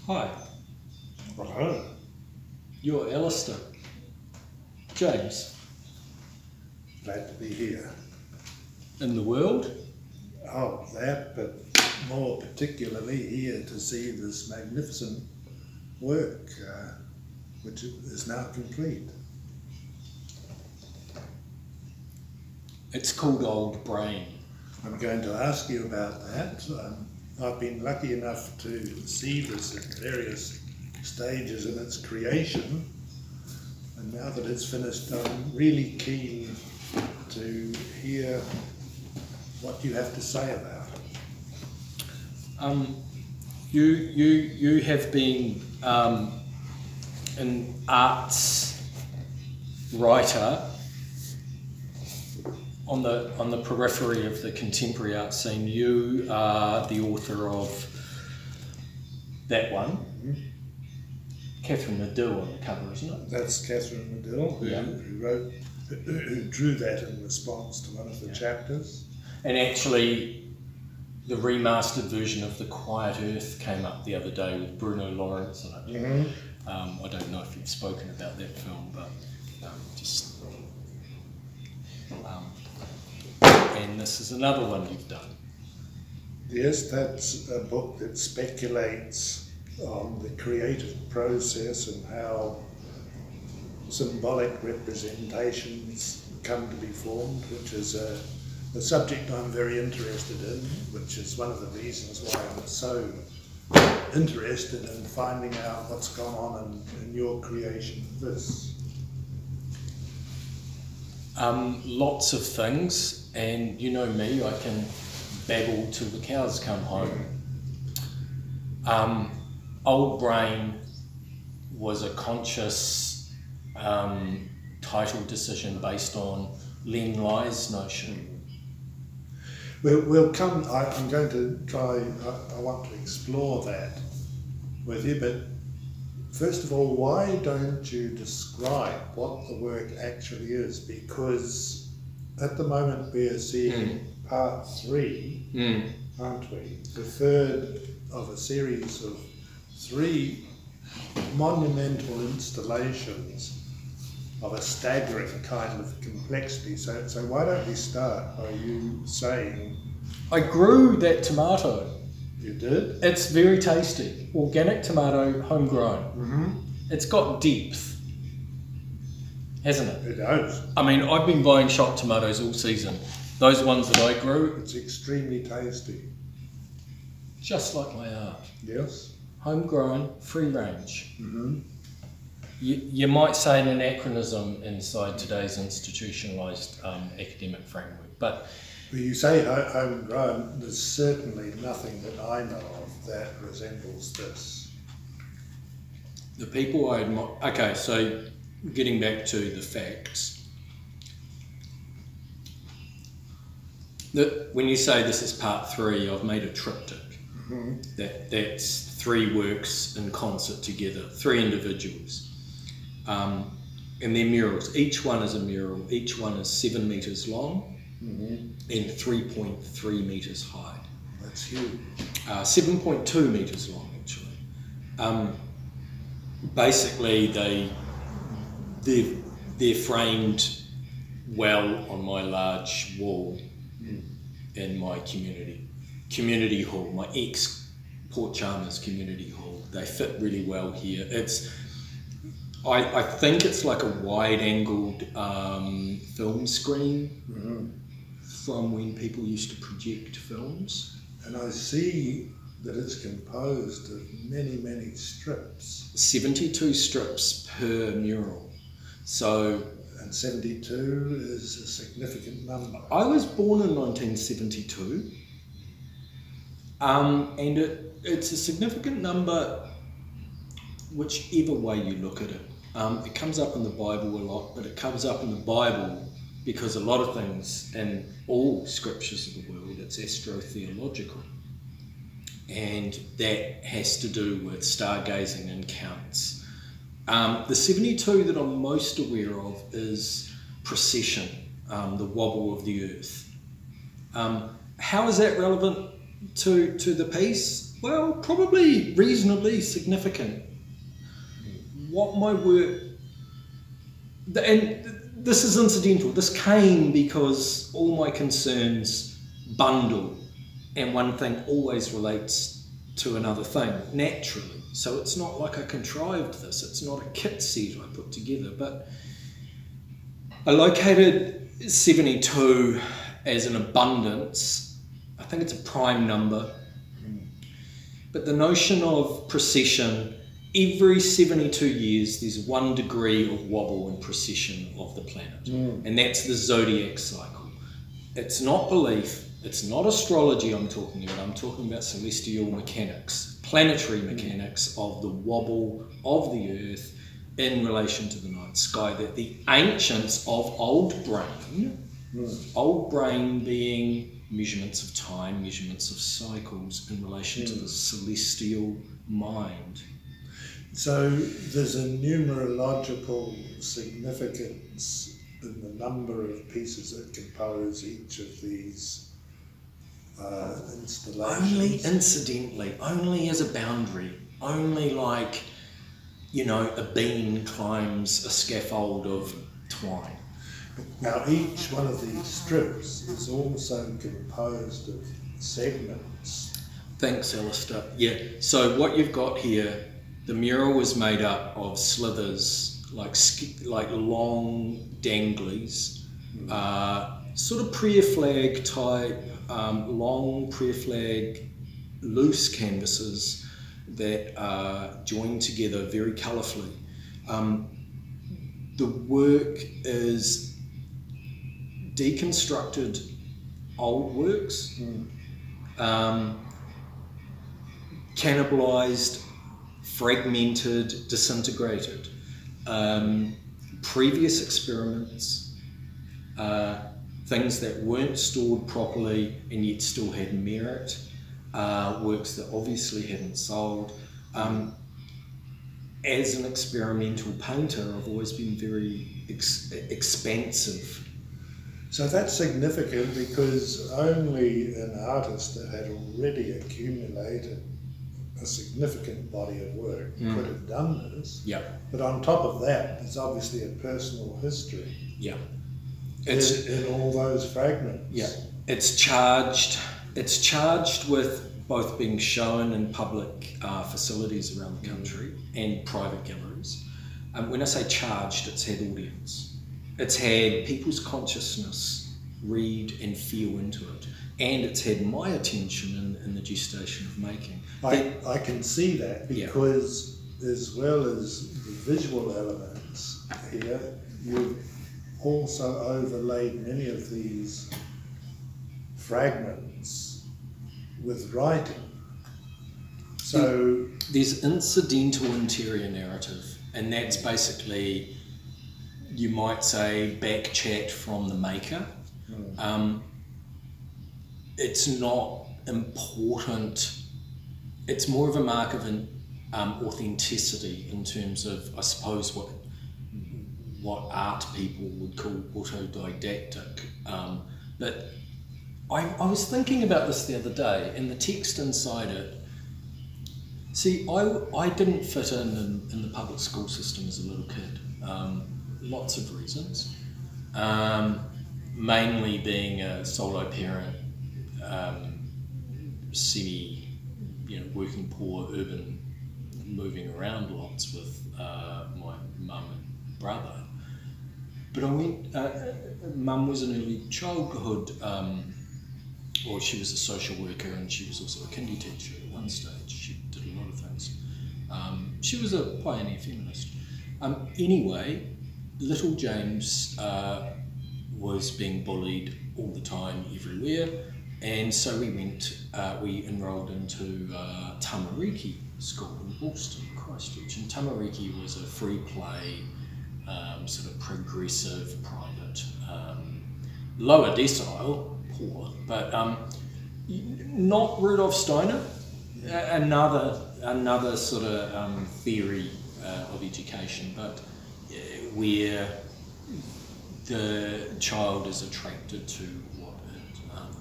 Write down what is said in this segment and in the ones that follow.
Hi, Righto. you're Alistair. James, Glad to be here. in the world? Oh, that, but more particularly here to see this magnificent work, which is now complete. It's called Old Brain. I'm going to ask you about that. I've been lucky enough to see this at various stages in its creation, and now that it's finished, I'm really keen to hear what you have to say about it. You have been an arts writer on the periphery of the contemporary art scene. You are the author of that one, Catherine Medill on the cover, isn't it? That's Catherine Medill, who drew that in response to one of the chapters. And actually, the remastered version of The Quiet Earth came up the other day with Bruno Lawrence in it. Mm-hmm. I don't know if you've spoken about that film, but and this is another one you've done. Yes, that's a book that speculates on the creative process and how symbolic representations come to be formed, which is a subject I'm very interested in, which is one of the reasons why I'm so interested in finding out what's gone on in your creation of this. Lots of things, and you know me, I can babble till the cows come home. Old Brain was a conscious title decision based on Len Lye's notion. We'll come, I'm going to try, I want to explore that with you, but first of all, why don't you describe what the work actually is? Because at the moment we're seeing part 3, aren't we? The third of a series of 3 monumental installations of a staggering kind of complexity. So why don't we start by you saying... I grew that tomato. You did? It's very tasty. Organic tomato, homegrown. Mm-hmm. It's got depth, hasn't it? It does. I mean, I've been buying shop tomatoes all season. Those ones that I grew, It's extremely tasty. just like my art. Yes? Homegrown, free range. Mm-hmm. You might say an anachronism inside today's institutionalised academic framework, but When you say homegrown, there's certainly nothing that I know of that resembles this. the people I admire... Okay, so getting back to the facts. When you say this is part 3, I've made a triptych. Mm-hmm. That's 3 works in concert together, 3 individuals. And they're murals. Each one is a mural. Each one is 7 metres long and 3.3 metres high. That's huge. 7.2 metres long, actually. Basically, they're framed well on my large wall in my community hall, my ex-Port Chalmers community hall. They fit really well here. I think it's like a wide-angled film screen from when people used to project films. And I see that it's composed of many, many strips. 72 strips per mural. So, And 72 is a significant number. I was born in 1972, and it's a significant number whichever way you look at it. It comes up in the Bible a lot, but it comes up in the Bible because a lot of things in all scriptures of the world, it's astrotheological. And that has to do with stargazing and counts. The 72 that I'm most aware of is precession, the wobble of the earth. How is that relevant to the piece? Well, probably reasonably significant. What my work, and this is incidental, this came because all my concerns bundle, and one thing always relates to another thing, naturally. So it's not like I contrived this, it's not a kit set I put together, but I located 72 as an abundance. I think it's a prime number, but the notion of precession, every 72 years there's 1 degree of wobble and precession of the planet, and that's the zodiac cycle. It's not belief, it's not astrology I'm talking about celestial mechanics, planetary mechanics of the wobble of the earth in relation to the night sky, that the ancients of old brain being measurements of time, measurements of cycles in relation to the celestial mind. So there's a numerological significance in the number of pieces that compose each of these installations? Only incidentally, only as a boundary, only like, you know, a bean climbs a scaffold of twine. Now each one of these strips is also composed of segments. Thanks, Alistair. Yeah, so what you've got here, the mural was made up of slithers, like long danglies, sort of prayer flag type, long prayer flag, loose canvases that are joined together very colourfully. The work is deconstructed old works, cannibalised, fragmented, disintegrated, previous experiments, things that weren't stored properly and yet still had merit, works that obviously hadn't sold. As an experimental painter, I've always been very expansive. So that's significant because only an artist that had already accumulated a significant body of work could have done this. Yeah. But on top of that, there's obviously a personal history. Yeah. In all those fragments. Yeah. It's charged with both being shown in public facilities around the country and private galleries. When I say charged, it's had audience. It's had people's consciousness read and feel into it. And it's had my attention in the gestation of making. I can see that because as well as the visual elements here, you've also overlaid many of these fragments with writing. So there's incidental interior narrative, and that's basically, you might say, back chat from the maker. It's not important. It's more of a mark of an authenticity in terms of, I suppose, what art people would call autodidactic. But I was thinking about this the other day, and the text inside it. See, I didn't fit in the public school system as a little kid. Lots of reasons. Mainly being a solo parent, working poor, urban, moving around lots with my mum and brother. But I went, mum was an early childhood, she was a social worker, and she was also a kindy teacher at one stage. She did a lot of things. She was a pioneer feminist. Anyway, little James was being bullied all the time, everywhere, and so we enrolled into Tamariki School in Boston, Christchurch, and Tamariki was a free play, sort of progressive, private, lower decile, poor, but not Rudolf Steiner, another sort of theory of education, but where the child is attracted to what it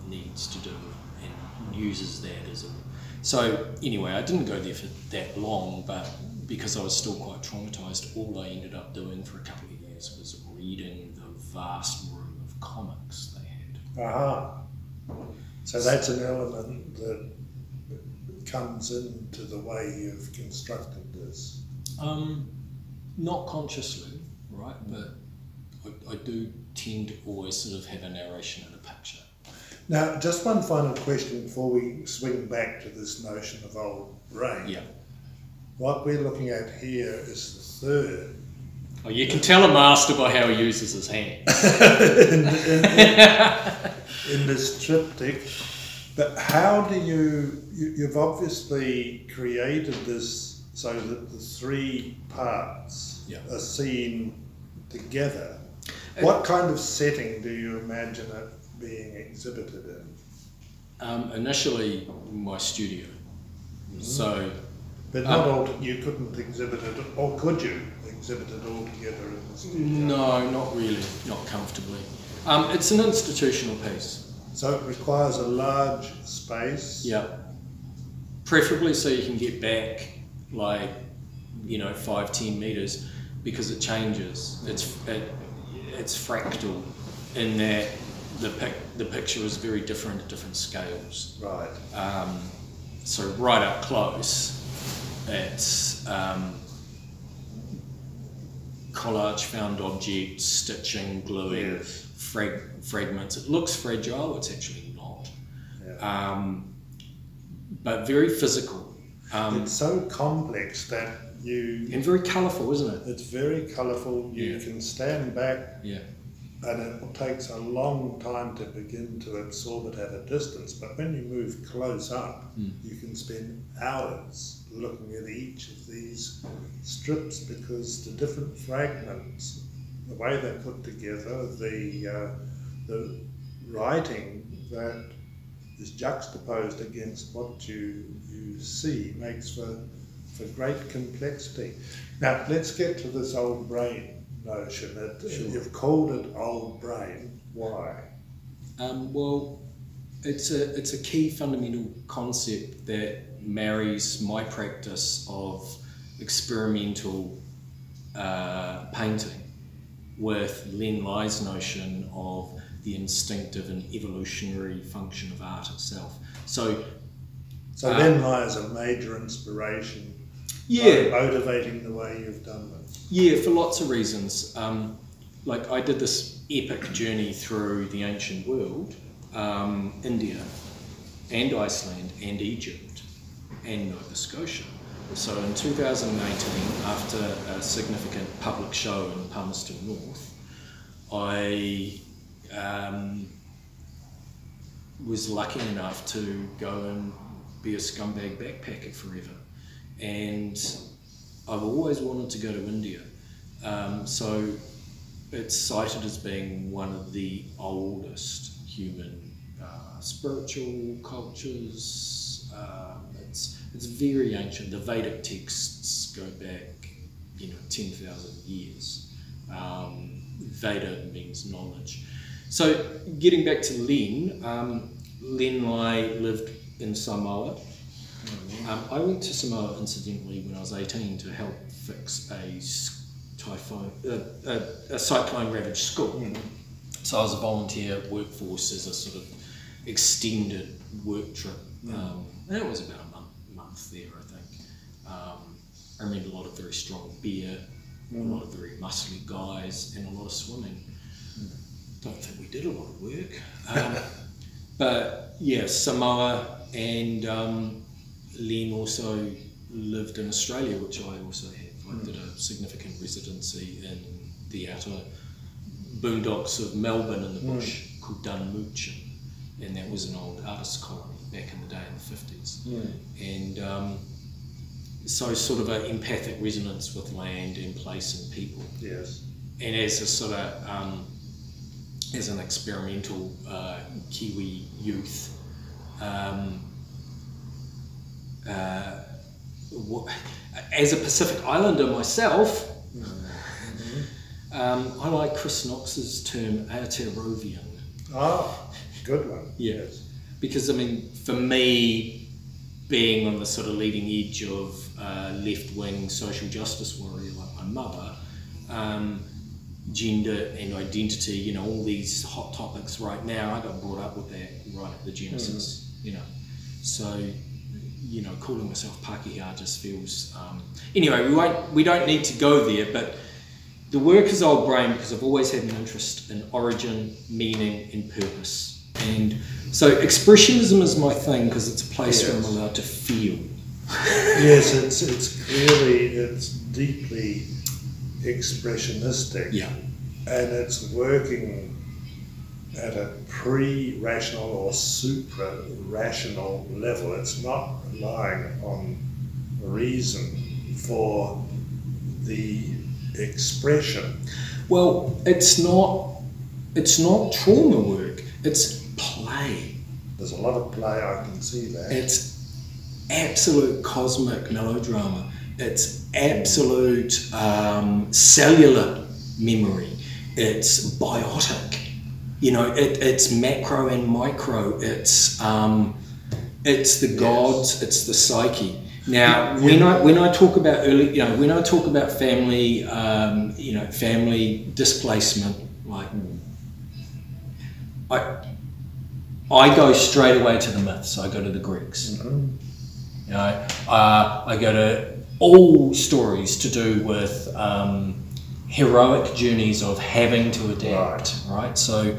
needs to do and uses that as So anyway, I didn't go there for that long, but because I was still quite traumatised, all I ended up doing for a couple of years was reading the vast room of comics they had. Aha. So that's an element that comes into the way you've constructed this. Not consciously, right? But I do tend to always sort of have a narration and a picture. Now, just one final question before we swing back to this notion of old brain. Yeah. What we're looking at here is the third. Oh, you can tell a master by how he uses his hands. in this triptych. But how do you've obviously created this so that the three parts are seen together. What kind of setting do you imagine it being exhibited in? Initially, my studio. So, but not all. You couldn't exhibit it, or could you exhibit it all together in the studio? No, not really, not comfortably. It's an institutional piece. So it requires a large space. Yeah. Preferably so you can get back, like, 5-10 meters, because it changes. It's fractal in that the picture is very different at different scales. Right. So right up close, it's collage, found objects, stitching, gluing, yes. Fragments. It looks fragile, it's actually not. Yeah. But very physical. It's so complex that and very colourful, isn't it? It's very colourful. You can stand back. Yeah. And it takes a long time to begin to absorb it at a distance. But when you move close up, you can spend hours looking at each of these strips, because the different fragments, the way they're put together, the writing that is juxtaposed against what you see makes for great complexity. Now let's get to this old brain notion. Sure. You've called it old brain. Why? Well, it's a key fundamental concept that marries my practice of experimental painting with Len Lei's notion of the instinctive and evolutionary function of art itself. So Len Lai is a major inspiration. Motivating the way you've done this. Yeah, for lots of reasons. Like I did this epic journey through the ancient world, India and Iceland and Egypt and Nova Scotia. So in 2018, after a significant public show in Palmerston North, I was lucky enough to go and be a scumbag backpacker forever. And I've always wanted to go to India. So it's cited as being one of the oldest human spiritual cultures. It's very ancient. The Vedic texts go back, 10,000 years. Veda means knowledge. So getting back to Len, Len Lai lived in Samoa. I went to Samoa incidentally when I was 18 to help fix a cyclone-ravaged school. So I was a volunteer workforce as a sort of extended work trip. And it was about a month there, I think. I remember a lot of very strong beer, a lot of very muscly guys, and a lot of swimming. Don't think we did a lot of work. But yeah, Samoa, and Len also lived in Australia, which I also have. I did a significant residency in the outer boondocks of Melbourne in the bush called Dunmoochun, and that was an old artist colony back in the day in the 50s. And so sort of an empathic resonance with land and place and people. Yes. And as a sort of as an experimental Kiwi youth, as a Pacific Islander myself, I like Chris Knox's term Aotearovian. Ah, good one. Yes. Because, for me, being on the sort of leading edge of left-wing social justice warrior like my mother, gender and identity, you know, all these hot topics right now, I got brought up with that right at the genesis, you know. So, you know, calling myself Pākehā just feels... anyway, we don't need to go there, but the work is old brain because I've always had an interest in origin, meaning and purpose. And so expressionism is my thing because it's a place where I'm allowed to feel. Yes, it's clearly, it's deeply expressionistic. Yeah. And it's working at a pre-rational or supra-rational level. It's not relying on reason for the expression. Well, it's not trauma work, it's play. There's a lot of play, I can see that. It's absolute cosmic melodrama. It's absolute cellular memory. It's biotic. You know, it's macro and micro. It's the gods. It's the psyche. Now, when I talk about when I talk about family, family displacement, like I go straight away to the myths. I go to the Greeks. Mm-hmm. You know, I go to all stories to do with heroic journeys of having to adapt. Right. So,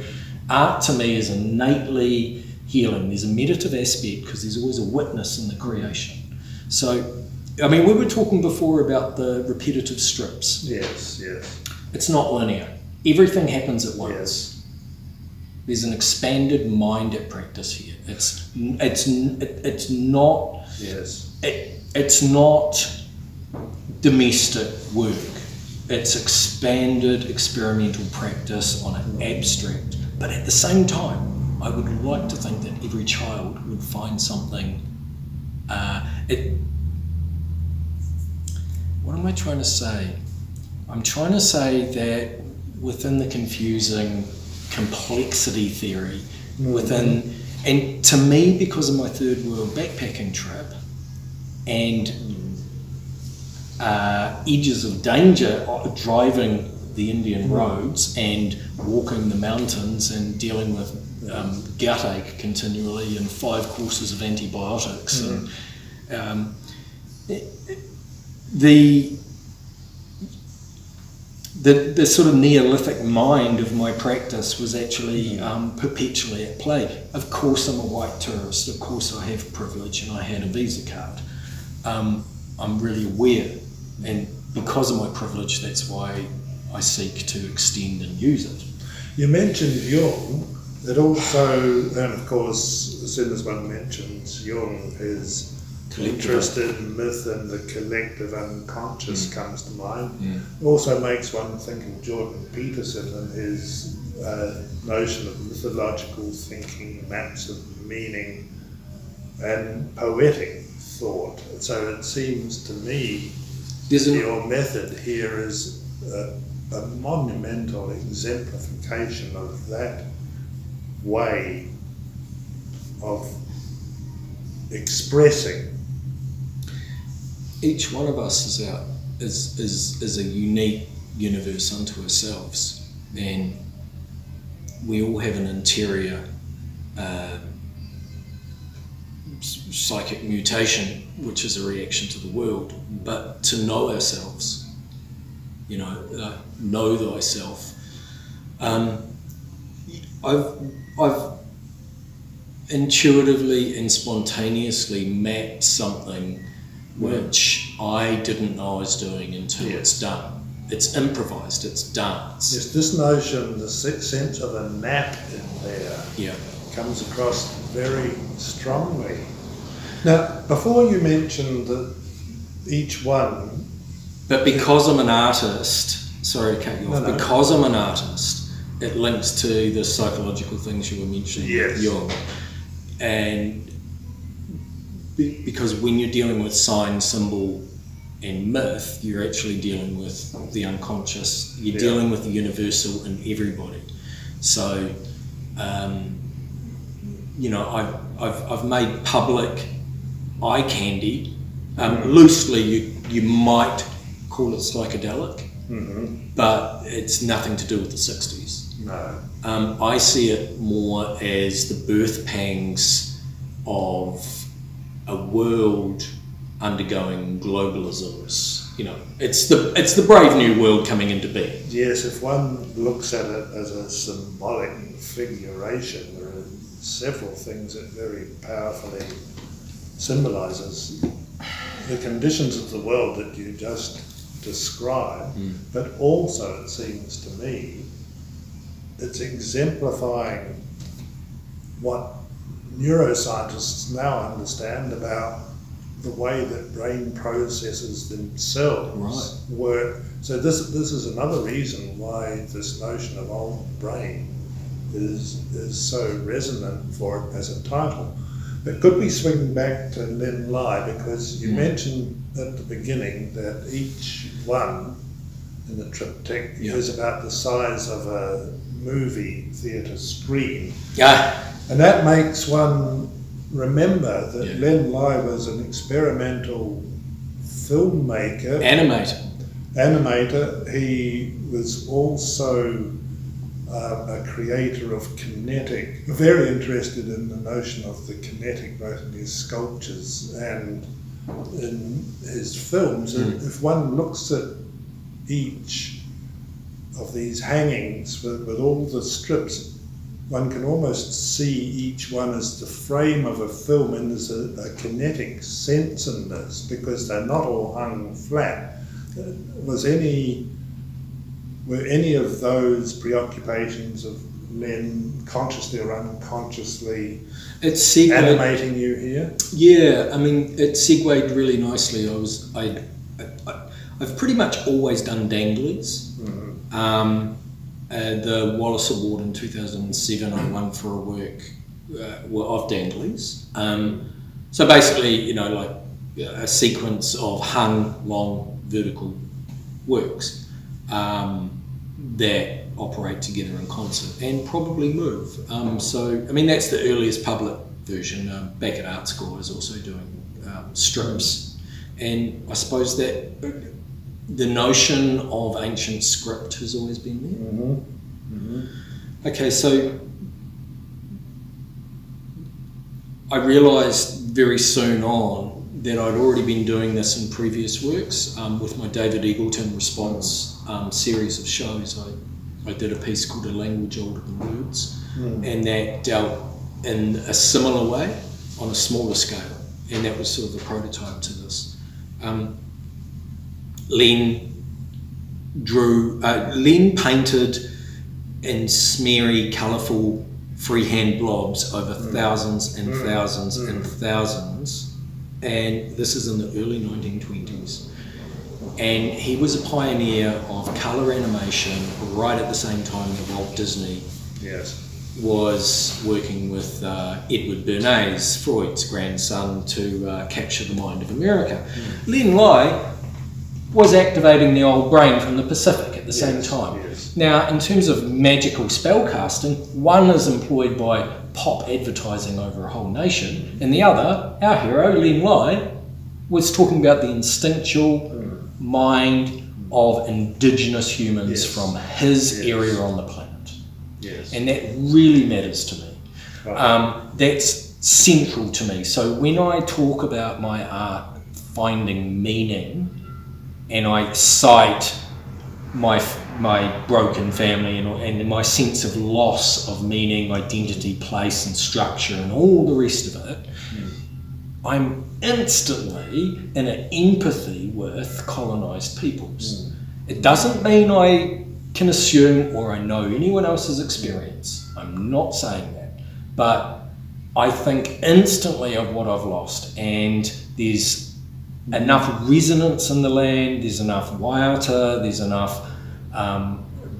art to me is innately healing. There's a meditative aspect because there's always a witness in the creation. So, I mean, we were talking before about the repetitive strips. Yes. It's not linear. Everything happens at once. Yes. There's an expanded mind at practice here. It's not. Yes. It's not domestic work. It's expanded experimental practice on an abstract. But at the same time, I would like to think that every child would find something. What am I trying to say? I'm trying to say that within the confusing complexity theory, and to me, because of my third world backpacking trip and edges of danger, driving the Indian roads and walking the mountains and dealing with gutache continually and 5 courses of antibiotics, and the sort of Neolithic mind of my practice was actually perpetually at play. Of course I'm a white tourist, of course I have privilege and I had a visa card. I'm really aware, and because of my privilege that's why I seek to extend and use it. You mentioned Jung, it also, and of course as soon as one mentions Jung, his interested in myth and the collective unconscious comes to mind. Also makes one think of Jordan Peterson and his notion of mythological thinking, maps of meaning and poetic thought. So it seems to me your method here is a monumental exemplification of that way of expressing. Each one of us is a unique universe unto ourselves, and we all have an interior psychic mutation, which is a reaction to the world. But to know ourselves, know thyself. I've intuitively and spontaneously mapped something which I didn't know I was doing until it's done. It's improvised, it's dance. Yes, this notion, the sense of a map in there comes across very strongly. Now, before you mentioned that each one... But because I'm an artist, sorry to cut you off, because I'm an artist, it links to the psychological things you were mentioning, Jung. And because when you're dealing with sign, symbol and myth, you're actually dealing with the unconscious, you're dealing with the universal in everybody. So, I've made public eye candy. Loosely, you might call it psychedelic, but it's nothing to do with the 60s. No. I see it more as the birth pangs of a world undergoing globalisms. You know, it's the brave new world coming into being. Yes, if one looks at it as a symbolic figuration, there are several things it very powerfully symbolises. The conditions of the world that you just described, but also, it seems to me, it's exemplifying what neuroscientists now understand about the way that brain processes themselves work. So this is another reason why this notion of old brain is so resonant for it as a title. But could we swing back to Lin Lai, because you mentioned at the beginning that each one in the triptych is about the size of a movie theatre screen. And that makes one remember that Lin Lai was an experimental filmmaker. Animator. He was also a creator of kinetic, very interested in the notion of the kinetic, both in his sculptures and in his films. And if one looks at each of these hangings with all the strips, one can almost see each one as the frame of a film, and there's a kinetic sense in this because they're not all hung flat. Were any of those preoccupations of Len, consciously or unconsciously, animating you here? Yeah, I mean, it segued really nicely. I've pretty much always done danglies. The Wallace Award in 2007 I won for a work of danglies. So basically, you know, like a sequence of hung, long, vertical works that operate together in concert and probably move. So, I mean, that's the earliest public version. Back at art school I was also doing strips. And I suppose that the notion of ancient script has always been there. Okay, so I realised very soon on that I'd already been doing this in previous works. With my David Eagleton Response series of shows, I did a piece called A Language Older Than Words, and that dealt in a similar way on a smaller scale, and that was sort of a prototype to this. Len painted in smeary, colourful freehand blobs over thousands and thousands and thousands, and this is in the early 1920s. And he was a pioneer of colour animation right at the same time that Walt Disney was working with Edward Bernays, Freud's grandson, to capture the mind of America. Lin Lai was activating the old brain from the Pacific at the same time. Now, in terms of magical spellcasting, one is employed by pop advertising over a whole nation, and the other, our hero, Lin Lai, was talking about the instinctual mind of indigenous humans from his area on the planet. And that really matters to me. That's central to me. So when I talk about my art finding meaning, and I cite my broken family and my sense of loss of meaning, identity, place and structure and all the rest of it, I'm instantly in an empathy with colonised peoples. It doesn't mean I can assume or I know anyone else's experience. I'm not saying that. But I think instantly of what I've lost, and there's enough resonance in the land, there's enough waiata, there's enough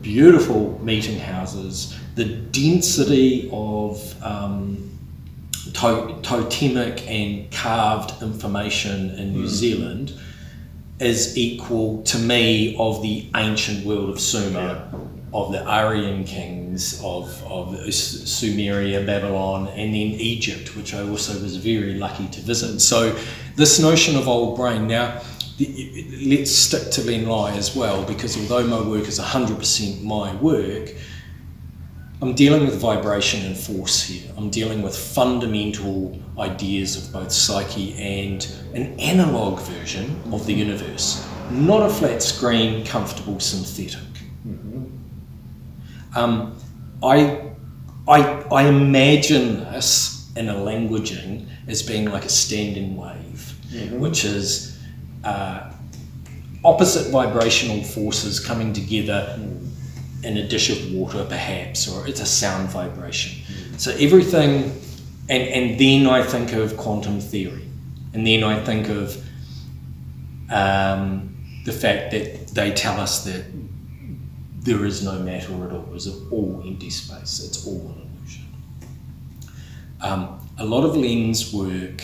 beautiful meeting houses, the density of totemic and carved information in New Zealand is equal to me of the ancient world of Sumer of the Aryan kings, of Sumeria, Babylon, and then Egypt, which I also was very lucky to visit. So this notion of old brain, now let's stick to Len Lai as well, because although my work is 100% my work, I'm dealing with vibration and force here. I'm dealing with fundamental ideas of both psyche and an analog version of the universe, not a flat screen, comfortable synthetic. I imagine this in a languaging as being like a standing wave, which is opposite vibrational forces coming together in a dish of water, perhaps, or it's a sound vibration. So everything, and then I think of quantum theory, and then I think of the fact that they tell us that there is no matter at all, it's all empty space, it's all an illusion. A lot of Len's work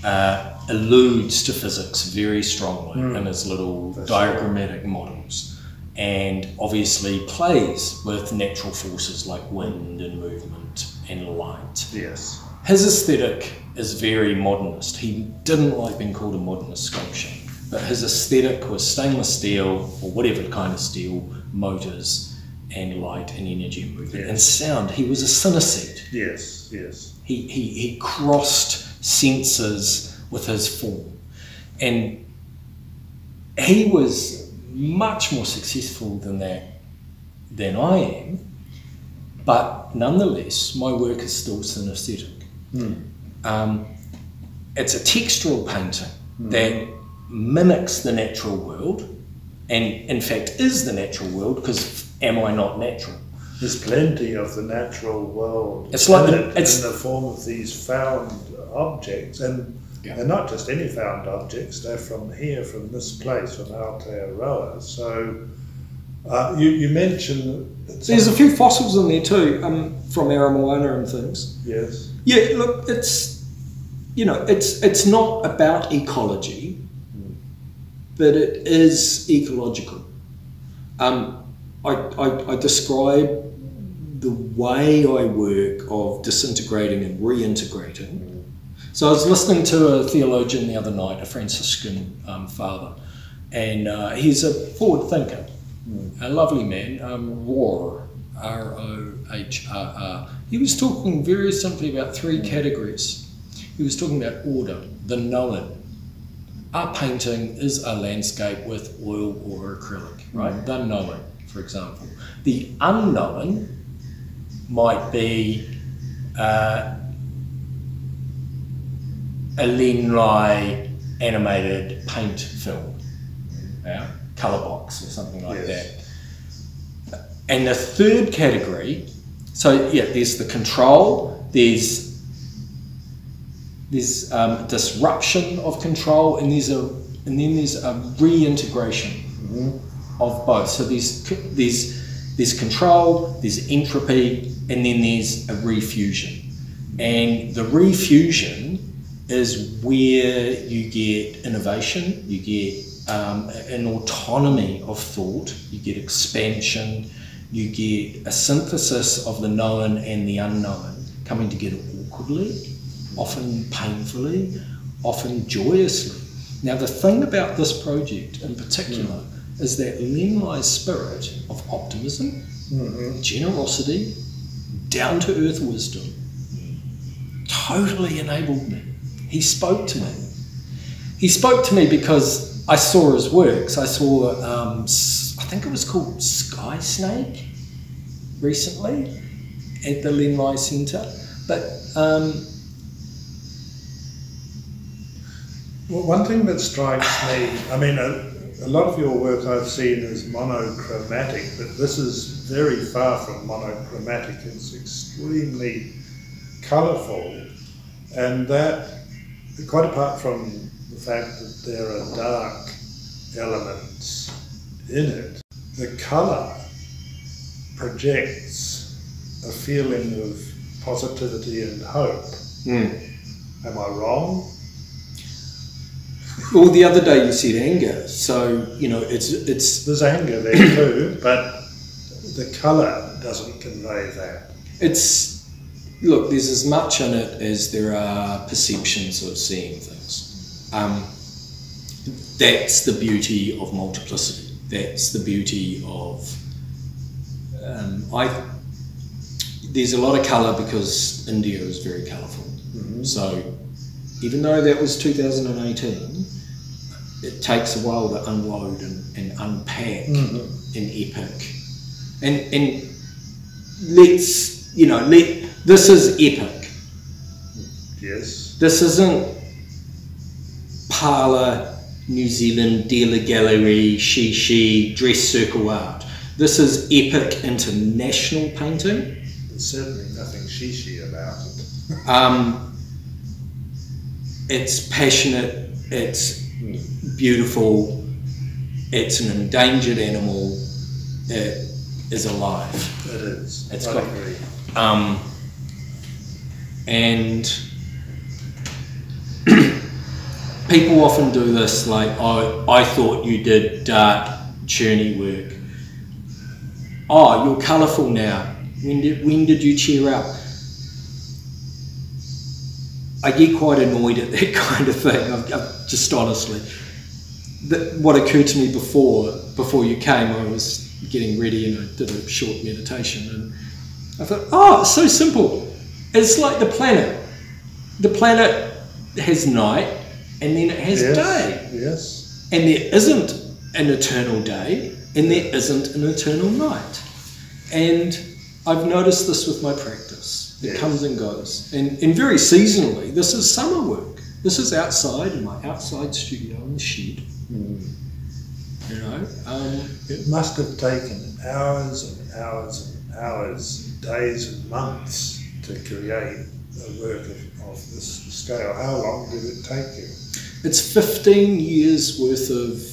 alludes to physics very strongly in his little diagrammatic models, and obviously plays with natural forces like wind and movement and light. Yes. His aesthetic is very modernist. He didn't like being called a modernist sculpture, but his aesthetic was stainless steel, or whatever kind of steel, motors and light and energy and movement and sound. He was a synesthete. Yes, yes. He crossed senses with his form, and he was much more successful than I am, but nonetheless my work is still synesthetic. It's a textural painting that mimics the natural world, and in fact is the natural world, because am I not natural? There's plenty of the natural world. It's like it's in the form of these found objects, and they're not just any found objects. They're from here, from this place, from Aotearoa. So you mentioned there's a few fossils in there too, from Aramoana and things. Yes. Yeah. Look, it's it's not about ecology, but it is ecological. I describe the way I work of disintegrating and reintegrating. So I was listening to a theologian the other night, a Franciscan father, and he's a forward thinker, a lovely man, Rohr, R-O-H-R-R. He was talking very simply about three categories. He was talking about order, the known. Our painting is a landscape with oil or acrylic, right? The known, for example. The unknown might be a Len Lai animated paint film, colour box or something like that. And the third category, so yeah, there's the control, there's disruption of control, and then there's a reintegration of both. So there's control, there's entropy, and then there's a refusion. And the refusion is where you get innovation, you get an autonomy of thought, you get expansion, you get a synthesis of the known and the unknown coming together awkwardly, often painfully, often joyously. Now the thing about this project in particular is that Len Lai's spirit of optimism, generosity, down-to-earth wisdom totally enabled me. He spoke to me. He spoke to me because I saw his works. I saw, I think it was called Sky Snake recently at the Len Lai Centre. But well, one thing that strikes me, I mean, a lot of your work I've seen is monochromatic, but this is very far from monochromatic. It's extremely colourful, and that, quite apart from the fact that there are dark elements in it, the colour projects a feeling of positivity and hope. Am I wrong? Well, the other day you said anger, so it's there's anger there too, but the colour doesn't convey that. Look, there's as much in it as there are perceptions of seeing things. That's the beauty of multiplicity. That's the beauty of... there's a lot of colour because India is very colourful. Mm-hmm. So even though that was 2018, it takes a while to unload and unpack an epic. And let's, this is epic. Yes. This isn't parlour, New Zealand, dealer gallery, she, dress circle art. This is epic international painting. There's certainly nothing she about it. It's passionate, it's beautiful, it's an endangered animal, it is alive. It is. It's I got, agree. And people often do this, like, oh, I thought you did dark, churny work. Oh, you're colourful now. When did you cheer up? I get quite annoyed at that kind of thing. I've just honestly. What occurred to me before you came, I was getting ready and I did a short meditation and I thought, oh, it's so simple. It's like the planet. The planet has night and then it has day. Yes. And there isn't an eternal day and there isn't an eternal night. And I've noticed this with my practice. It comes and goes. And very seasonally, this is summer work. This is outside in my outside studio in the shed. It must have taken hours and hours and hours, days and months to create a work of this scale. How long did it take you? It's 15 years worth of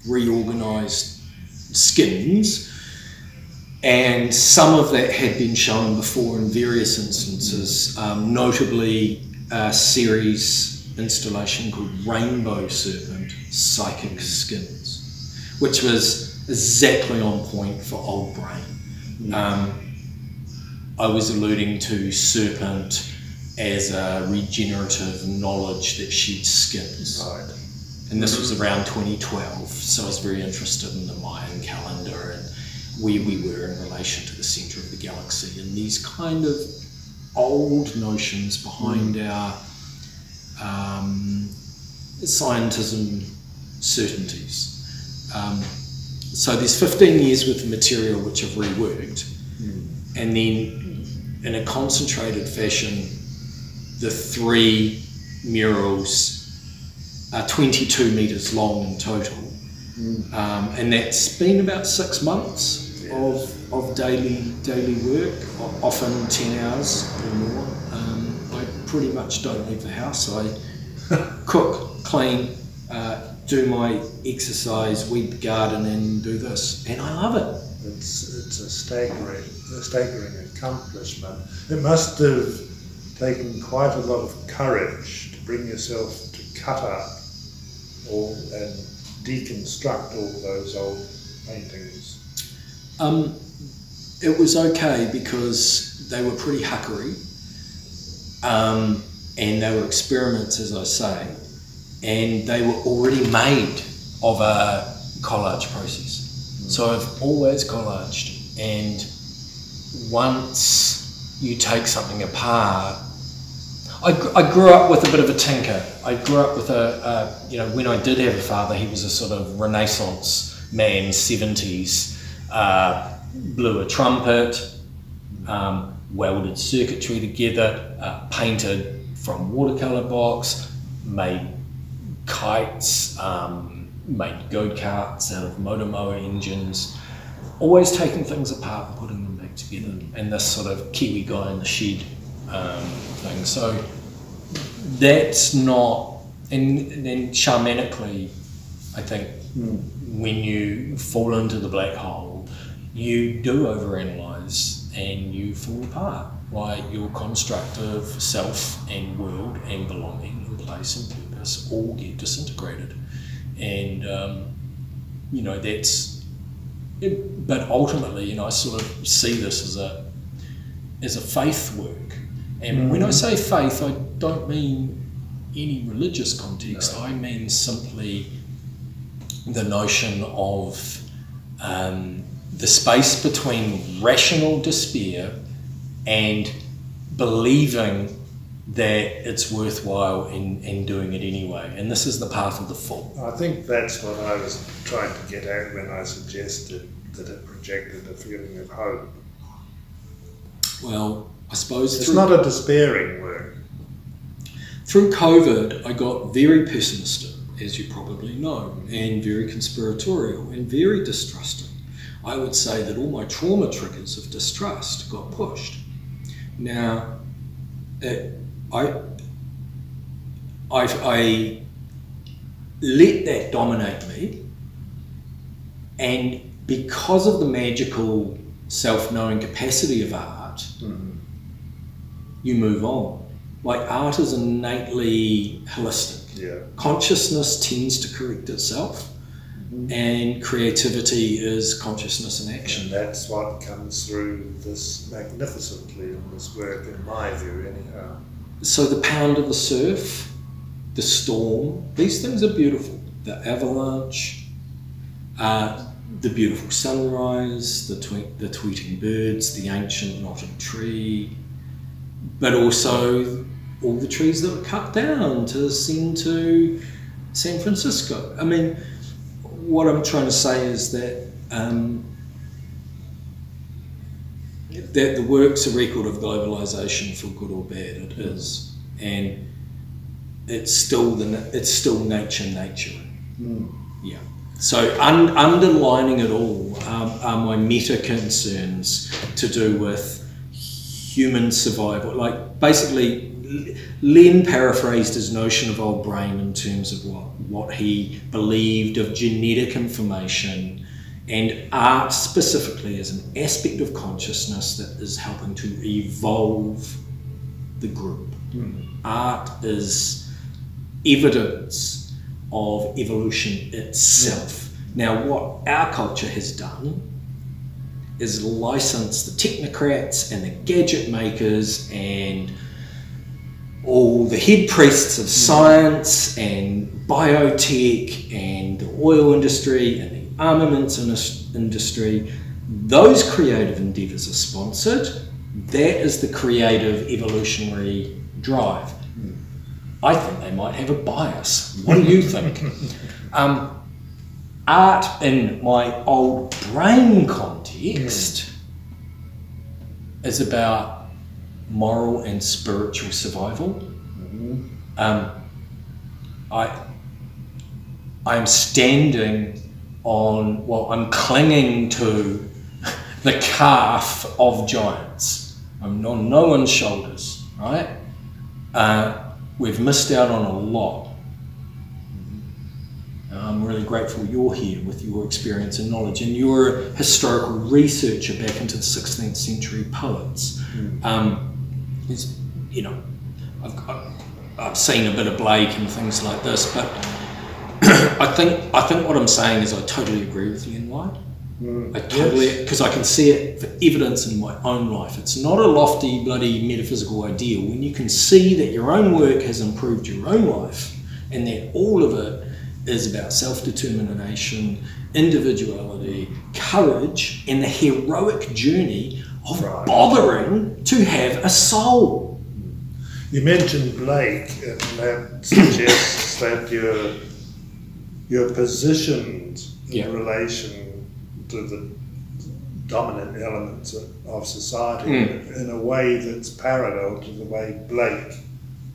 reorganised skins, and some of that had been shown before in various instances, notably a series installation called Rainbow Serpent Psychic Skins, which was exactly on point for Old Brain. I was alluding to Serpent as a regenerative knowledge that sheds skins. Right. And this was around 2012, so I was very interested in the Mayan calendar and where we were in relation to the centre of the galaxy and these kind of old notions behind our scientism certainties. So there's 15 years worth of material which I've reworked, and then in a concentrated fashion, the 3 murals are 22 metres long in total. And that's been about 6 months of daily work, often 10 hours or more. I pretty much don't leave the house. I cook, clean, do my exercise, weed the garden and do this, and I love it. It's a staggering accomplishment. It must have taken quite a lot of courage to bring yourself to cut up and deconstruct all those old paintings. It was okay because they were pretty huckery, and they were experiments, as I say, and they were already made of a collage process. So I've always collaged, and once you take something apart, I grew up with a bit of a tinker. I grew up with when I did have a father, he was a sort of Renaissance man, 70s, blew a trumpet, welded circuitry together, painted from watercolour box, made kites, made go-karts out of motor mower engines, always taking things apart and putting them back together, and this sort of Kiwi guy in the shed thing. So that's not, and then shamanically, I think when you fall into the black hole, you do overanalyze and you fall apart. Like your construct of self and world and belonging and place and purpose all get disintegrated. And, but ultimately, you know, I sort of see this as a faith work. And when I say faith, I don't mean any religious context. I mean simply the notion of the space between rational despair and believing that it's worthwhile and doing it anyway. And this is the path of the fool. I think that's what I was trying to get at when I suggested that it projected a feeling of hope. Well, I suppose it's not a despairing word. Through COVID, I got very pessimistic, as you probably know, and very conspiratorial and very distrusting. I would say that all my trauma triggers of distrust got pushed. Now, I let that dominate me, and because of the magical self-knowing capacity of art, you move on. Like, art is innately holistic. Yeah. Consciousness tends to correct itself, and creativity is consciousness in action. And that's what comes through this magnificently in this work, in my view, anyhow. So the pound of the surf, the storm, these things are beautiful. The avalanche, the beautiful sunrise, the tweeting birds, the ancient knotted tree, but also all the trees that were cut down to send to San Francisco. I mean, what I'm trying to say is that that the work's a record of globalization, for good or bad. It is, and it's still nature. Yeah. So underlining it all are my meta concerns to do with human survival. Like, basically, Len paraphrased his notion of old brain in terms of what he believed of genetic information, and art specifically as an aspect of consciousness that is helping to evolve the group. Art is evidence of evolution itself. Now, what our culture has done is license the technocrats and the gadget makers and all the head priests of science and biotech and the oil industry and the armaments industry. Those creative endeavours are sponsored. That is the creative evolutionary drive. I think they might have a bias. What do you think? Art, in my old brain context, is about moral and spiritual survival. I'm standing on, well, I'm clinging to the calf of giants. I'm on no one's shoulders, right? We've missed out on a lot. I'm really grateful you're here with your experience and knowledge, and you're a historical researcher back into the 16th century poets. You know, I've seen a bit of Blake and things like this, but I think what I'm saying is I totally agree with Len White. I totally, because I can see it for evidence in my own life. It's not a lofty, bloody metaphysical ideal. When you can see that your own work has improved your own life, and that all of it is about self-determination, individuality, courage, and the heroic journey of bothering to have a soul. You mentioned Blake, and that suggests that you're positioned in relation to the dominant elements of society in a way that's parallel to the way Blake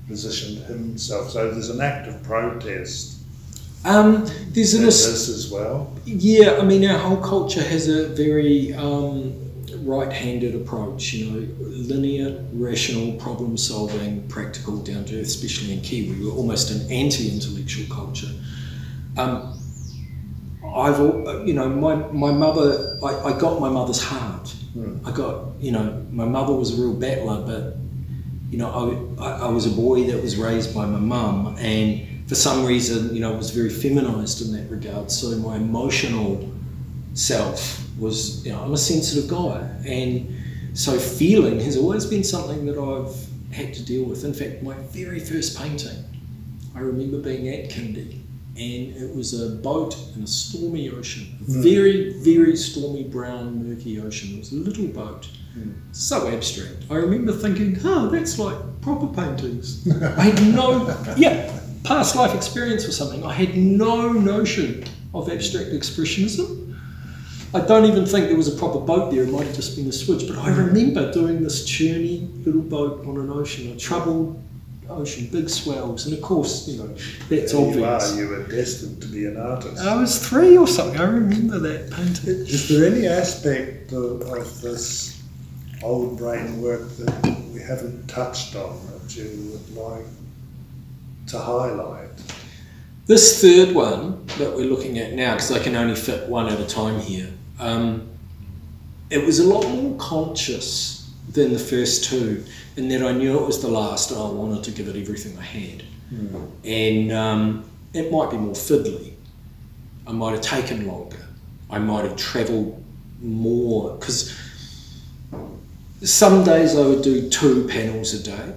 positioned himself. So there's an act of protest. There's this as well. Yeah, I mean, our whole culture has a very right-handed approach. You know, linear, rational, problem-solving, practical, down to earth. Especially in Kiwi, we're almost an anti-intellectual culture. My mother. I got my mother's heart. I got, my mother was a real battler, but I was a boy that was raised by my mum, and for some reason, I was very feminised in that regard. So my emotional self was, I'm a sensitive guy, and so feeling has always been something that I've had to deal with. In fact, my very first painting, I remember being at Kindy, and it was a boat in a stormy ocean, a very, very stormy, brown, murky ocean. It was a little boat, so abstract. I remember thinking, that's like proper paintings. I had past life experience or something. I had no notion of abstract expressionism. I don't even think there was a proper boat there. It might have just been a switch, but I remember doing this churny little boat on an ocean, a troubled ocean, big swells, and of course, that's obvious. You were destined to be an artist. I was 3 or something. I remember that painting. Is there any aspect of this old brain work that we haven't touched on that you would like to highlight? This third one that we're looking at now, because I can only fit one at a time here, it was a lot more conscious than the first two, in that I knew it was the last and I wanted to give it everything I had. And it might be more fiddly. I might have taken longer. I might have travelled more, because some days I would do 2 panels a day.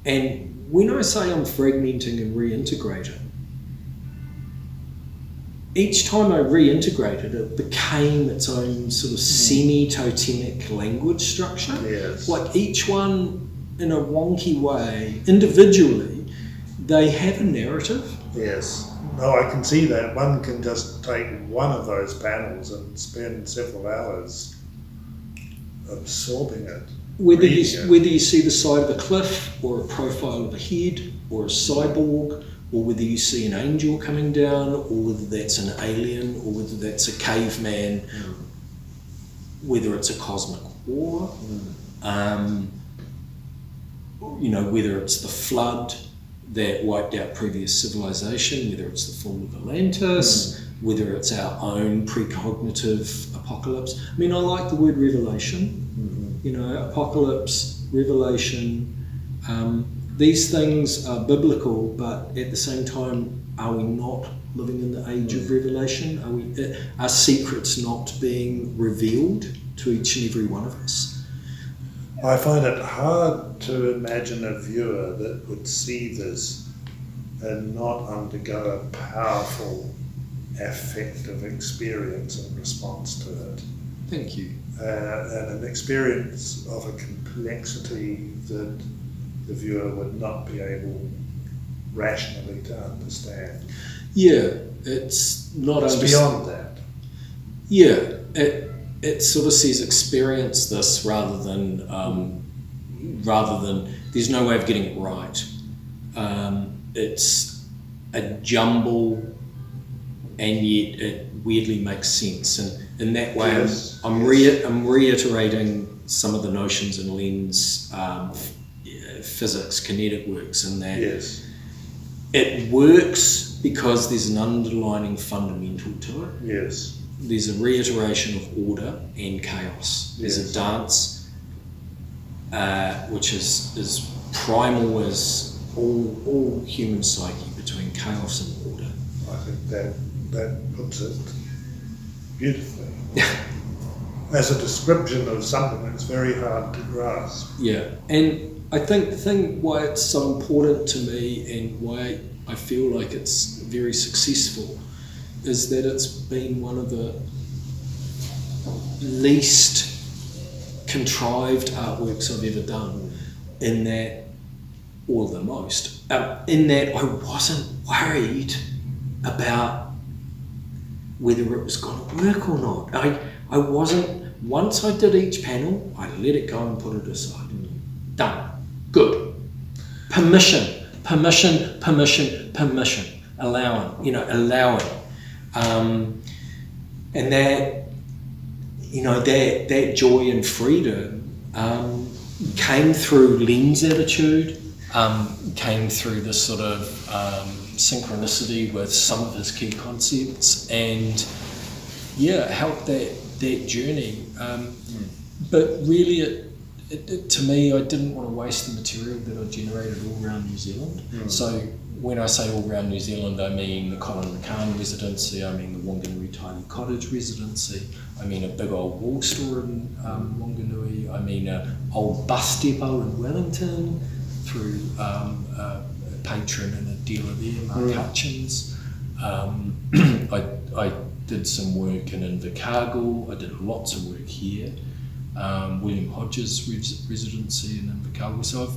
And when I say I'm fragmenting and reintegrating, each time I reintegrated, it became its own sort of semi-totemic language structure. Yes. Like each one, in a wonky way, individually, they have a narrative. Yes. No, I can see that. One can just take one of those panels and spend several hours absorbing it. Whether you see the side of a cliff, or a profile of a head, or a cyborg, or whether you see an angel coming down, or whether that's an alien, or whether that's a caveman, whether it's a cosmic war, whether it's the flood that wiped out previous civilization, whether it's the fall of Atlantis, whether it's our own precognitive apocalypse. I mean, I like the word revelation, apocalypse, revelation. These things are biblical, but at the same time, are we not living in the age of revelation? Are secrets not being revealed to each and every one of us? I find it hard to imagine a viewer that would see this and not undergo a powerful affective experience in response to it. Thank you. And an experience of a complexity that the viewer would not be able rationally to understand. Yeah, it's not... It's beyond that. Yeah, it sort of says experience this rather than there's no way of getting it right. It's a jumble, and yet it weirdly makes sense. And in that way, yes, I'm reiterating some of the notions in Len's physics, kinetic works, in that it works because there's an underlining fundamental to it. Yes. There's a reiteration of order and chaos. There's a dance which is primal as all human psyche, between chaos and order. I think that puts it beautifully. As a description of something that's very hard to grasp. Yeah, and I think the thing why it's so important to me and why I feel like it's very successful is that it's been one of the least contrived artworks I've ever done, in that, or the most, in that I wasn't worried about whether it was going to work or not. I wasn't, once I did each panel, I let it go and put it aside. Done. Good. Permission. Allowing. And that joy and freedom came through Len's attitude, came through this sort of synchronicity with some of his key concepts, and helped that journey. But really, it to me, I didn't want to waste the material that I generated all around New Zealand. So when I say all around New Zealand, I mean the Colin McCann residency, I mean the Wanganui Tiny Cottage residency, I mean a big old wool store in Wanganui, I mean an old bus depot in Wellington through a patron and a dealer there, Mark Hutchins. I did some work in Invercargill, I did lots of work here. William Hodges' residency in Invercargill. So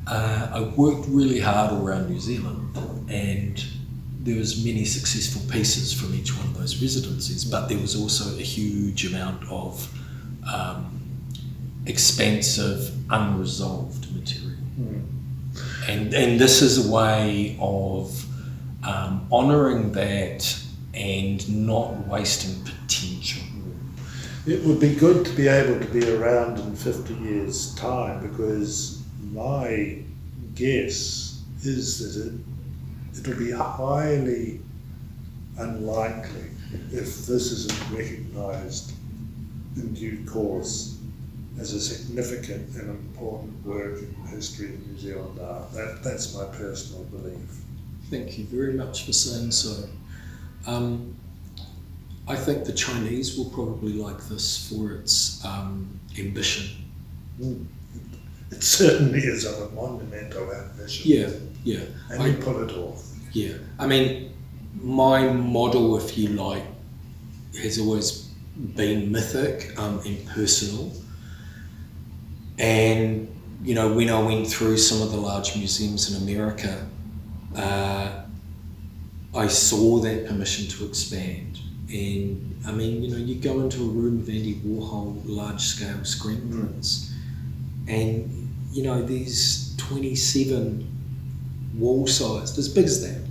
I worked really hard all around New Zealand, and there was many successful pieces from each one of those residencies, but there was also a huge amount of expensive, unresolved material. And this is a way of honouring that and not wasting potential. It would be good to be able to be around in 50 years' time, because my guess is that it'll be highly unlikely if this isn't recognised in due course as a significant and important work in the history of New Zealand art. That's my personal belief. Thank you very much for saying so. I think the Chinese will probably like this for its ambition. It certainly is of a monumental ambition. Yeah. And you pull it off. Yeah. I mean, my model, if you like, has always been mythic and personal. And, you know, when I went through some of the large museums in America, I saw that permission to expand. And I mean, you know, you go into a room with Andy Warhol large-scale screen prints, and you know, these 27 wall-sized, as big as that.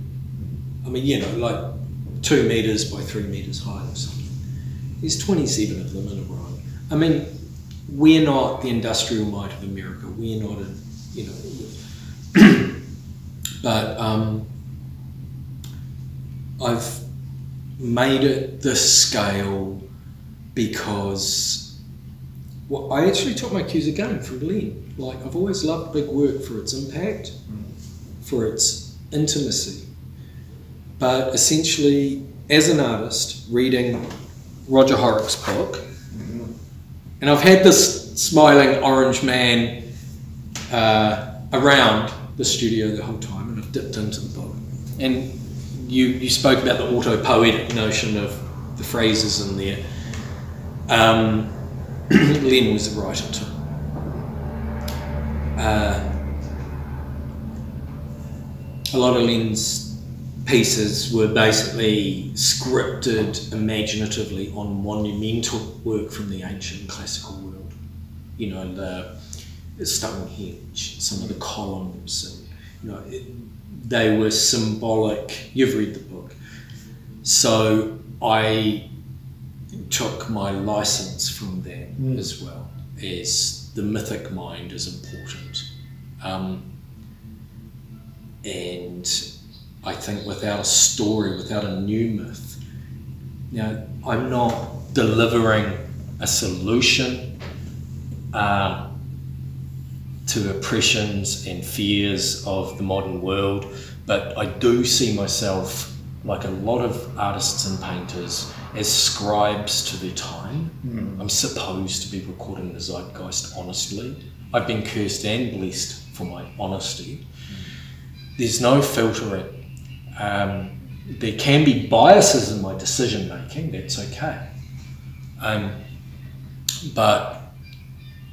I mean, you know, like 2 meters by 3 meters high or something. There's 27 of them in a row. I mean, we're not the industrial might of America. We're not, you know, but I've made it this scale because, well, I actually took my cues again from Len. Like, I've always loved big work for its impact, for its intimacy. But essentially, as an artist, reading Roger Horrocks' book, and I've had this smiling orange man around the studio the whole time, and I've dipped into the book. And you spoke about the auto-poetic notion of the phrases in there. Len was the writer too. A lot of Len's pieces were basically scripted imaginatively on monumental work from the ancient classical world. You know, the Stonehenge, some of the columns, and you know, they were symbolic. You've read the book. So I took my license from that as well, as the mythic mind is important. And I think without a story, without a new myth, you know, I'm not delivering a solution to oppressions and fears of the modern world, but I do see myself, like a lot of artists and painters, as scribes to their time. I'm supposed to be recording the zeitgeist honestly. I've been cursed and blessed for my honesty. There's no filtering. There can be biases in my decision making, that's okay. But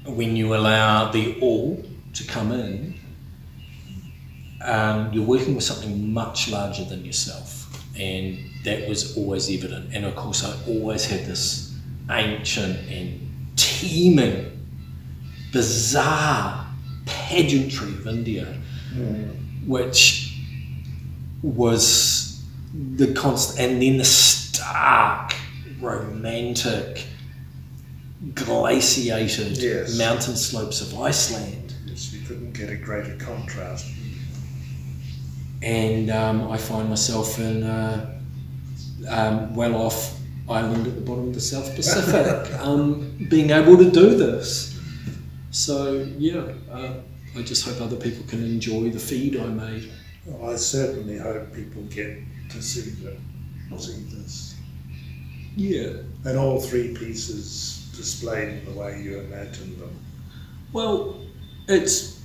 when you allow the all to come in, you're working with something much larger than yourself. And that was always evident. And of course, I always had this ancient and teeming, bizarre pageantry of India, which was the constant, and then the stark, romantic, glaciated mountain slopes of Iceland. Yes, you couldn't get a greater contrast. And I find myself in a well-off island at the bottom of the South Pacific, being able to do this. So yeah, I just hope other people can enjoy the feed I made. Well, I certainly hope people get to see this. Yeah. And all three pieces displayed in the way you imagine them. Well, it's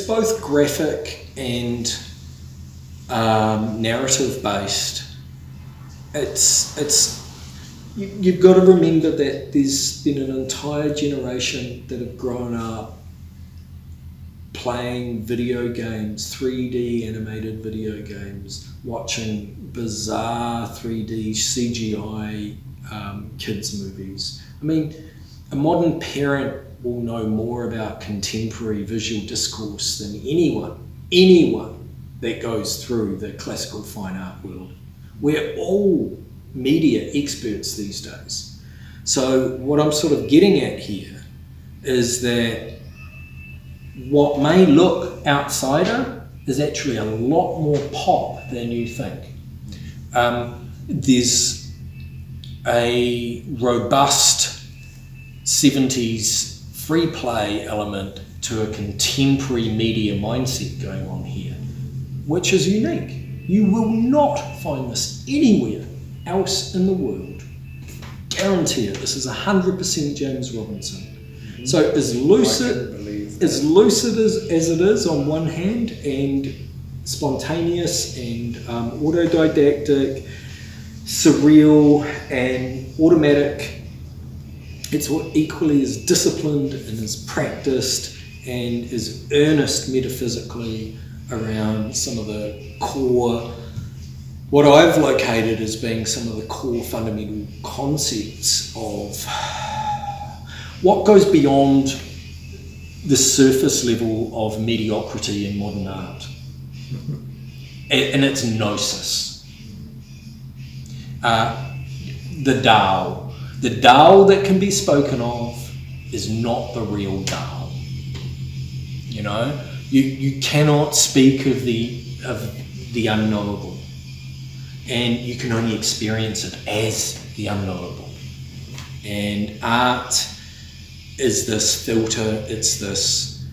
both graphic and narrative based. You've got to remember that there's been an entire generation that have grown up playing video games, 3D animated video games, watching bizarre 3D CGI kids movies. I mean, a modern parent will know more about contemporary visual discourse than anyone that goes through the classical fine art world. We're all media experts these days. So what I'm sort of getting at here is that what may look outsider is actually a lot more pop than you think. There's a robust 70s free play element to a contemporary media mindset going on here, which is unique. You will not find this anywhere else in the world. Guarantee it. This is 100% James Robinson. Mm-hmm. So as lucid as it is on one hand, and spontaneous and autodidactic, surreal and automatic, it's equally as disciplined and as practiced and as earnest metaphysically around some of the core, what I've located as being some of the core fundamental concepts of what goes beyond the surface level of mediocrity in modern art. And it's gnosis. The Tao. The Tao that can be spoken of is not the real Tao. You know? You cannot speak of the unknowable. And you can only experience it as the unknowable. And art is this filter, it's this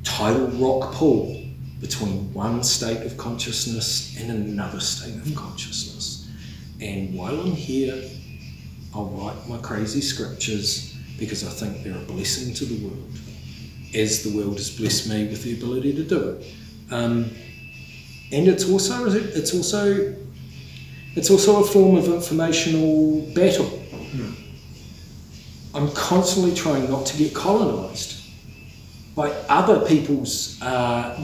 tidal rock pool between one state of consciousness and another state of consciousness. And while I'm here, I'll write my crazy scriptures because I think they're a blessing to the world, as the world has blessed me with the ability to do it. And it's also a form of informational battle. I'm constantly trying not to get colonised by other people's by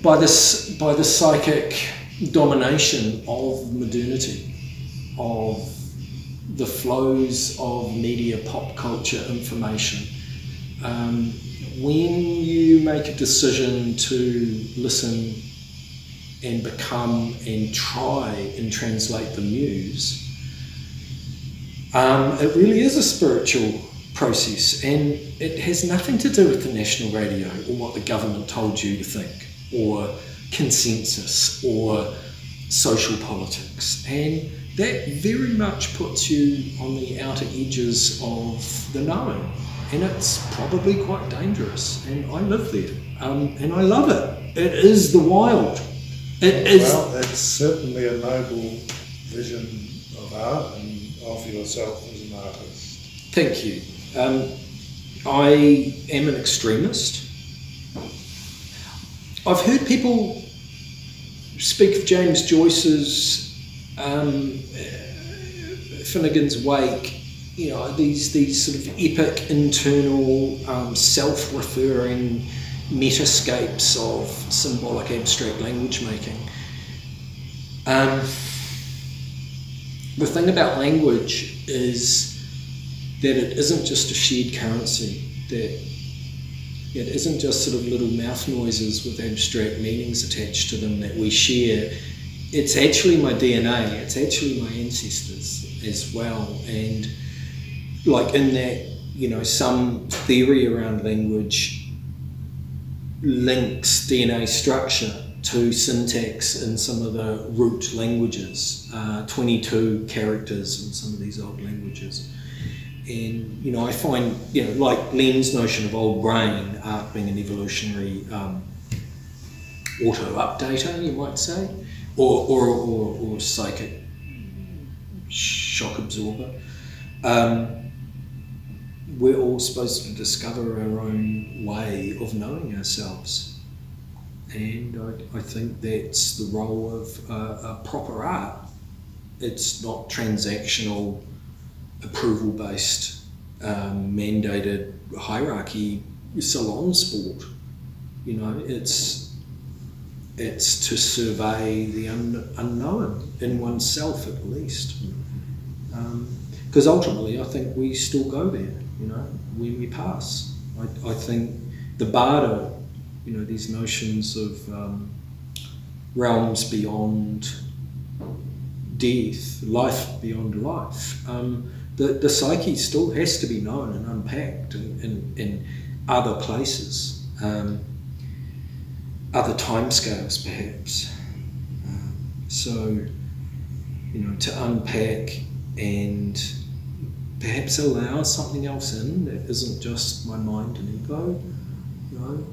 the psychic domination of modernity, of the flows of media, pop culture, information. When you make a decision to listen and become and try and translate the muse, it really is a spiritual process, and it has nothing to do with the national radio or what the government told you to think, or consensus, or social politics. And that very much puts you on the outer edges of the known, and it's probably quite dangerous, and I live there, and I love it. It is the wild. It is. Well, it's certainly a noble vision of art and of yourself as an artist. Thank you. I am an extremist. I've heard people speak of James Joyce's Finnegan's Wake, you know, these sort of epic internal self-referring metascapes of symbolic abstract language making. The thing about language is that it isn't just a shared currency, that it isn't just sort of little mouth noises with abstract meanings attached to them that we share. It's actually my DNA, it's actually my ancestors as well. And like in that, you know, some theory around language links DNA structure to syntax in some of the root languages, 22 characters in some of these old languages. And you know, I find, you know, like Len's notion of old brain, art being an evolutionary auto-updater, you might say, or psychic shock absorber. We're all supposed to discover our own way of knowing ourselves, and I think that's the role of a proper art. It's not transactional, approval-based, mandated hierarchy salon sport. You know, it's to survey the unknown in oneself at least. Because ultimately, I think we still go there. You know, when we pass, I think the Bardo, you know, these notions of realms beyond death, life beyond life. The psyche still has to be known and unpacked in other places, other timescales perhaps. So, you know, to unpack and perhaps allow something else in that isn't just my mind and ego, you know.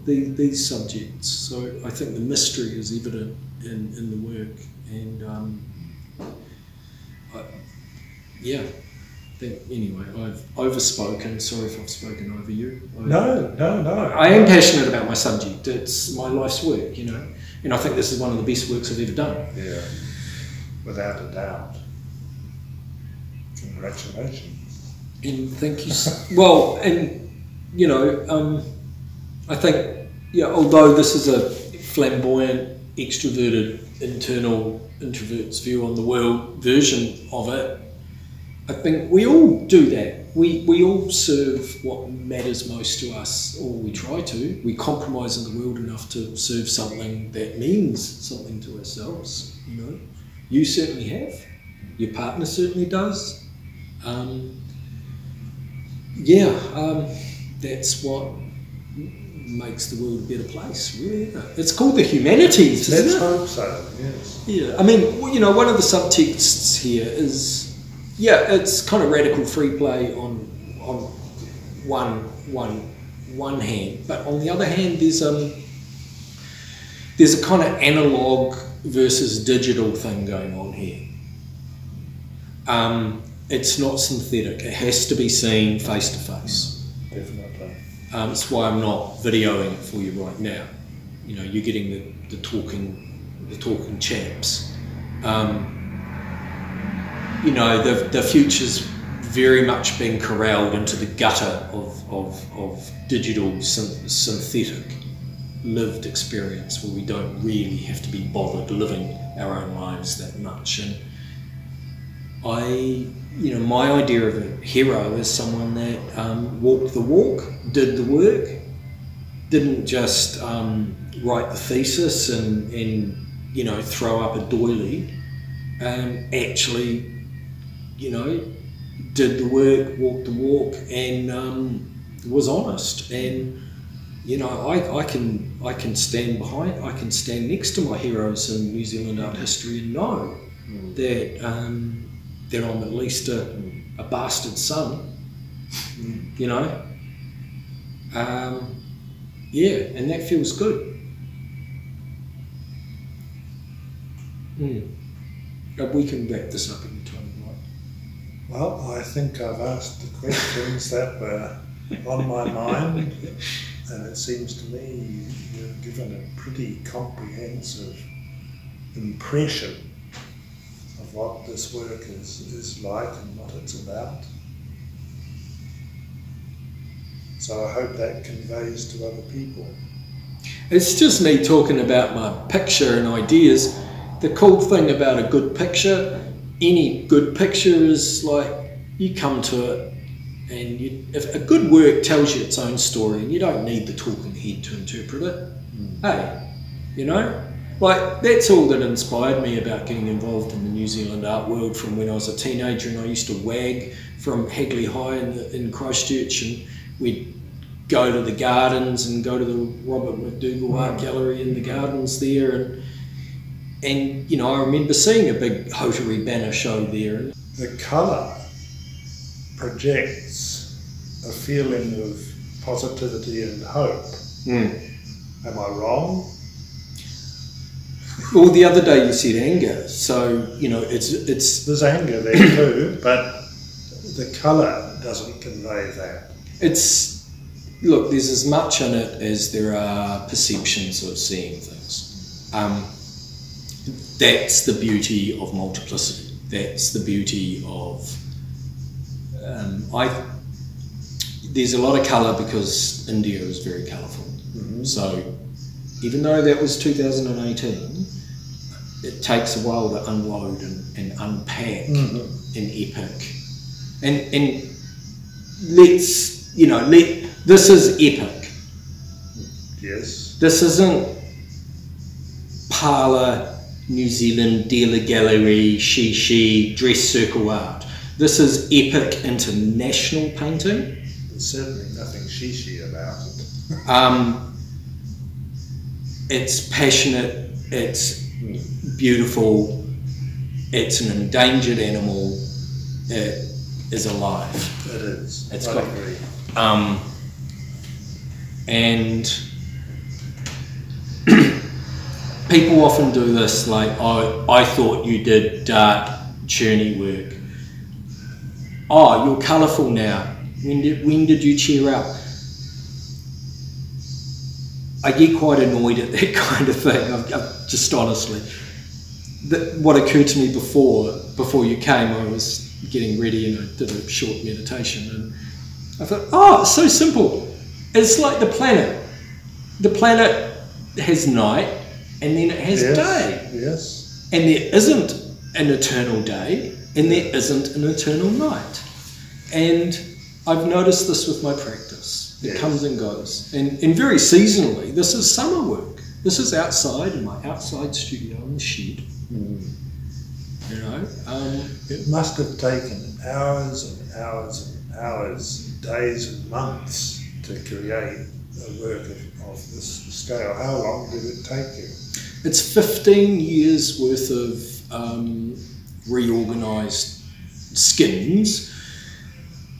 These subjects. So I think the mystery is evident in the work, and anyway, I've overspoken. Sorry if I've spoken over you. No. I am passionate about my subject. It's my life's work, you know, and I think this is one of the best works I've ever done. Yeah, without a doubt. Congratulations. And thank you. Well, and you know, I think, yeah, although this is a flamboyant, extroverted, internal, introvert's view on the world version of it, I think we all do that. We all serve what matters most to us, or we try to. We compromise in the world enough to serve something that means something to ourselves, you know. You certainly have. Your partner certainly does. That's what makes the world a better place, really, isn't it? It's called the humanities, isn't it? Let's hope so, yes. Yeah, I mean, you know, one of the subtexts here is, it's kind of radical free play on one hand, but on the other hand, there's a kind of analog versus digital thing going on here. It's not synthetic. It has to be seen face to face. Definitely. That's why I'm not videoing it for you right now. You know, you're getting the talking chaps. You know, the future's very much being corralled into the gutter of digital synthetic lived experience, where we don't really have to be bothered living our own lives that much. And my idea of a hero is someone that walked the walk, did the work, didn't just write the thesis and you know, throw up a doily, actually, you know, did the work, walked the walk, and was honest. And you know, I can stand behind, I can stand next to my heroes in New Zealand art history and know that that I'm at least a bastard son, you know. And that feels good. But we can wrap this up in time, right? Well, I think I've asked the questions that were on my mind, and it seems to me you've given a pretty comprehensive impression of what this work is like and what it's about. So I hope that conveys to other people. It's just me talking about my picture and ideas. The cool thing about a good picture, any good picture, is like you come to it, and if a good work tells you its own story, and you don't need the talking head to interpret it. Hey, you know, like that's all that inspired me about getting involved in the New Zealand art world from when I was a teenager, and I used to wag from Hagley High in Christchurch, and we'd go to the gardens and go to the Robert McDougall Art Gallery in the gardens there, and you know, I remember seeing a big Hotary banner show there. the colour projects a feeling of positivity and hope. Am I wrong? Well, the other day you said anger, so you know it's There's anger there too, but the colour doesn't convey that. it's look. There's as much in it as there are perceptions of seeing things. That's the beauty of multiplicity. That's the beauty of there's a lot of colour because India is very colourful. So even though that was 2018, it takes a while to unload and unpack an epic. And let's, this is epic. Yes. This isn't parlour, New Zealand, dealer gallery, she, dress circle art. This is epic international painting. There's certainly nothing shishi about it. It's passionate, it's beautiful, it's an endangered animal, it is alive. It is. It's I got, agree. and people often do this, like, oh, I thought you did dark, churny work. Oh, you're colourful now. When did you cheer up? I get quite annoyed at that kind of thing. I've just honestly, what occurred to me before you came, I was getting ready and I did a short meditation and I thought, oh, it's so simple. It's like the planet. The planet has night and then it has day. Yes. And there isn't an eternal day and there isn't an eternal night. And I've noticed this with my practice. It comes and goes. And very seasonally, this is summer work. This is outside in my outside studio in the shed. It must have taken hours and hours and hours, days and months to create a work of this scale. How long did it take you? It's 15 years worth of reorganised skins.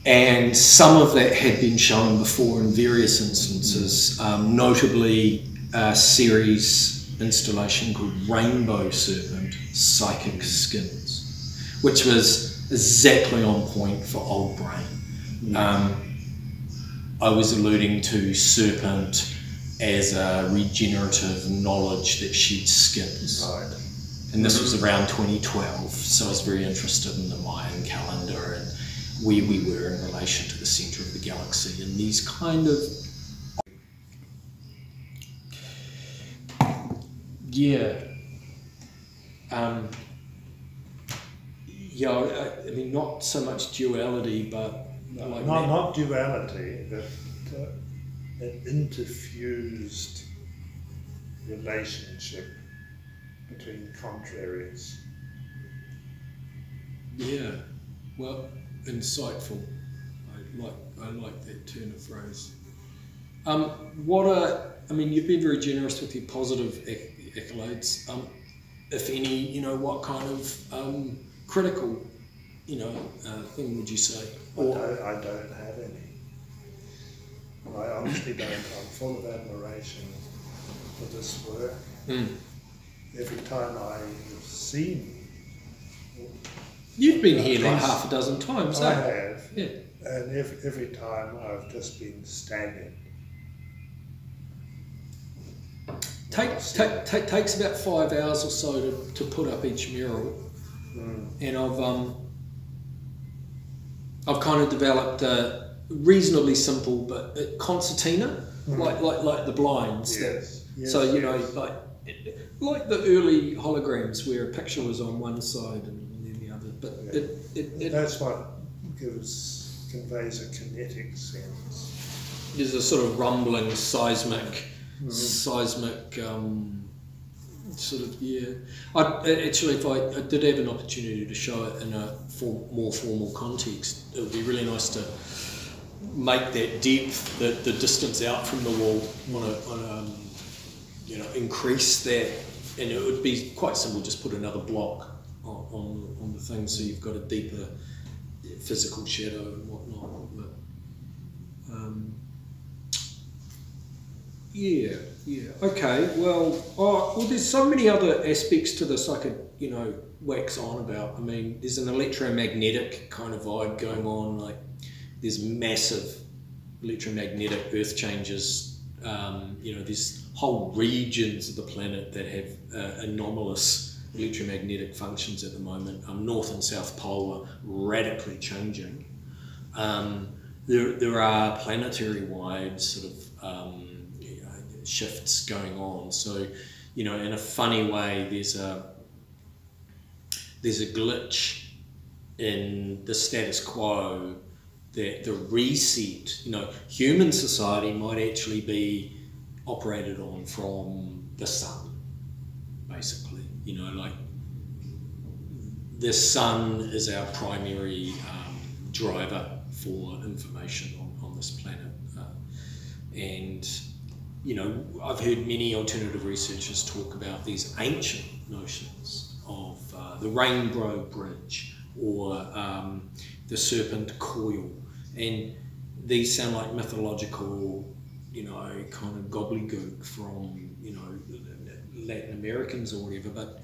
And some of that had been shown before in various instances, notably a series installation called Rainbow Serpent Psychic Skins, which was exactly on point for Old Brain. I was alluding to Serpent as a regenerative knowledge that sheds skins. Right. And this was around 2012, so I was very interested in the Mayan calendar and where we were in relation to the centre of the galaxy and these kind of... I mean, not so much duality, but... like not duality, but an interfused relationship between contraries. Yeah, well, insightful. I like that turn of phrase. You've been very generous with your positive accolades. If any, what kind of critical, thing would you say? I don't have any. I honestly don't. I'm full of admiration for this work. Every time I've seen... You've been here like half a dozen times, I have. Yeah. And every time I've just been staggered. Takes about 5 hours or so to put up each mural. And I've kind of developed a reasonably simple but concertina, like the blinds. Yes. So like the early holograms where a picture was on one side and then the other. But that's what conveys a kinetic sense. There's a sort of rumbling, seismic. I did have an opportunity to show it in a more formal context. It would be really nice to make that depth, the distance out from the wall, increase that, and it would be quite simple. Just put another block on the thing, so you've got a deeper physical shadow and whatnot. But, yeah. Okay. Well, there's so many other aspects to this I could, wax on about. I mean, there's an electromagnetic kind of vibe going on. Like, there's massive electromagnetic earth changes. There's whole regions of the planet that have anomalous electromagnetic functions at the moment. North and South Pole are radically changing. There are planetary-wide sort of shifts going on. So, in a funny way, there's a glitch in the status quo that the reset, human society might actually be operated on from the sun, basically. Like the sun is our primary driver for information on this planet. And I've heard many alternative researchers talk about these ancient notions of the rainbow bridge or the serpent coil, and these sound like mythological, kind of gobbledygook from, Latin Americans or whatever, but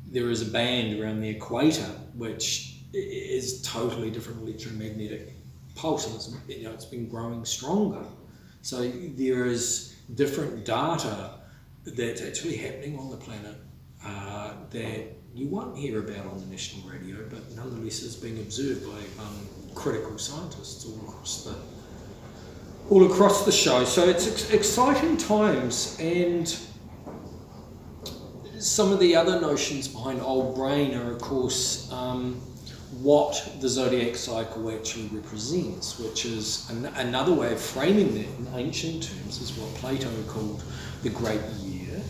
there is a band around the equator which is totally different electromagnetic pulses. It's been growing stronger. So there is different data that's actually happening on the planet that you won't hear about on the national radio, but nonetheless is being observed by critical scientists all across the show. So it's exciting times, and some of the other notions behind Old Brain are, of course, what the zodiac cycle actually represents, which is another way of framing that in ancient terms is what Plato called the Great Year.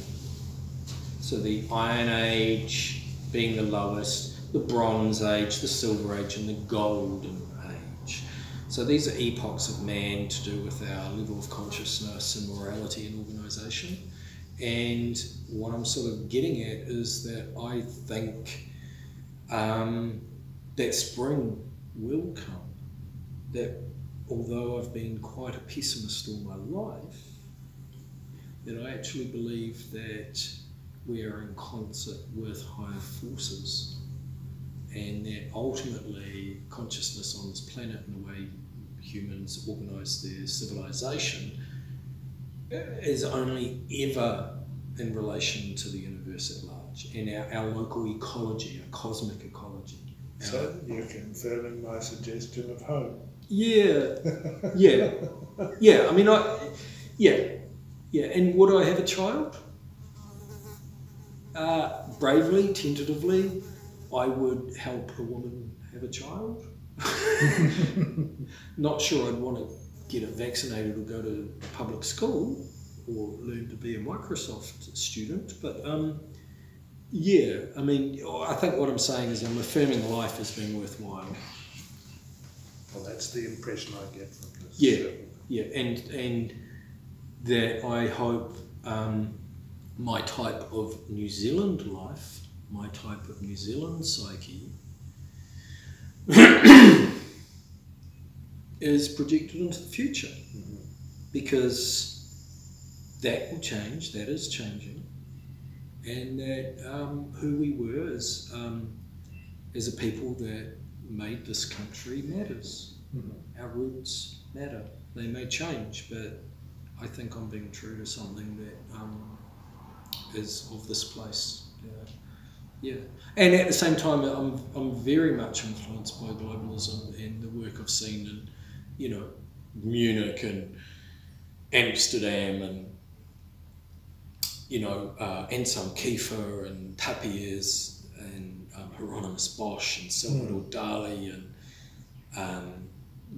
So the Iron Age being the lowest, the Bronze Age, the Silver Age, and the Golden Age. So these are epochs of man to do with our level of consciousness and morality and organisation. And what I'm sort of getting at is that I think that spring will come. That although I've been quite a pessimist all my life, that I actually believe that we are in concert with higher forces, and that ultimately consciousness on this planet and the way humans organise their civilization is only ever in relation to the universe at large and our local ecology, our cosmic ecology. So you're confirming my suggestion of home. Yeah. I mean, And would I have a child? Bravely, tentatively, I would help a woman have a child. Not sure I'd want to get it vaccinated or go to public school or learn to be a Microsoft student, but I mean, I think what I'm saying is I'm affirming life as being worthwhile. Well, that's the impression I get from this. And that I hope my type of New Zealand life, my type of New Zealand psyche is projected into the future, because that will change, that is changing, and that who we were as a people that made this country matters. Our roots matter. They may change, but I think I'm being true to something that is of this place. And at the same time, I'm very much influenced by globalism and the work I've seen in, Munich and Amsterdam and, Anselm Kiefer and Tapies and Hieronymus Bosch and Salvador Dali and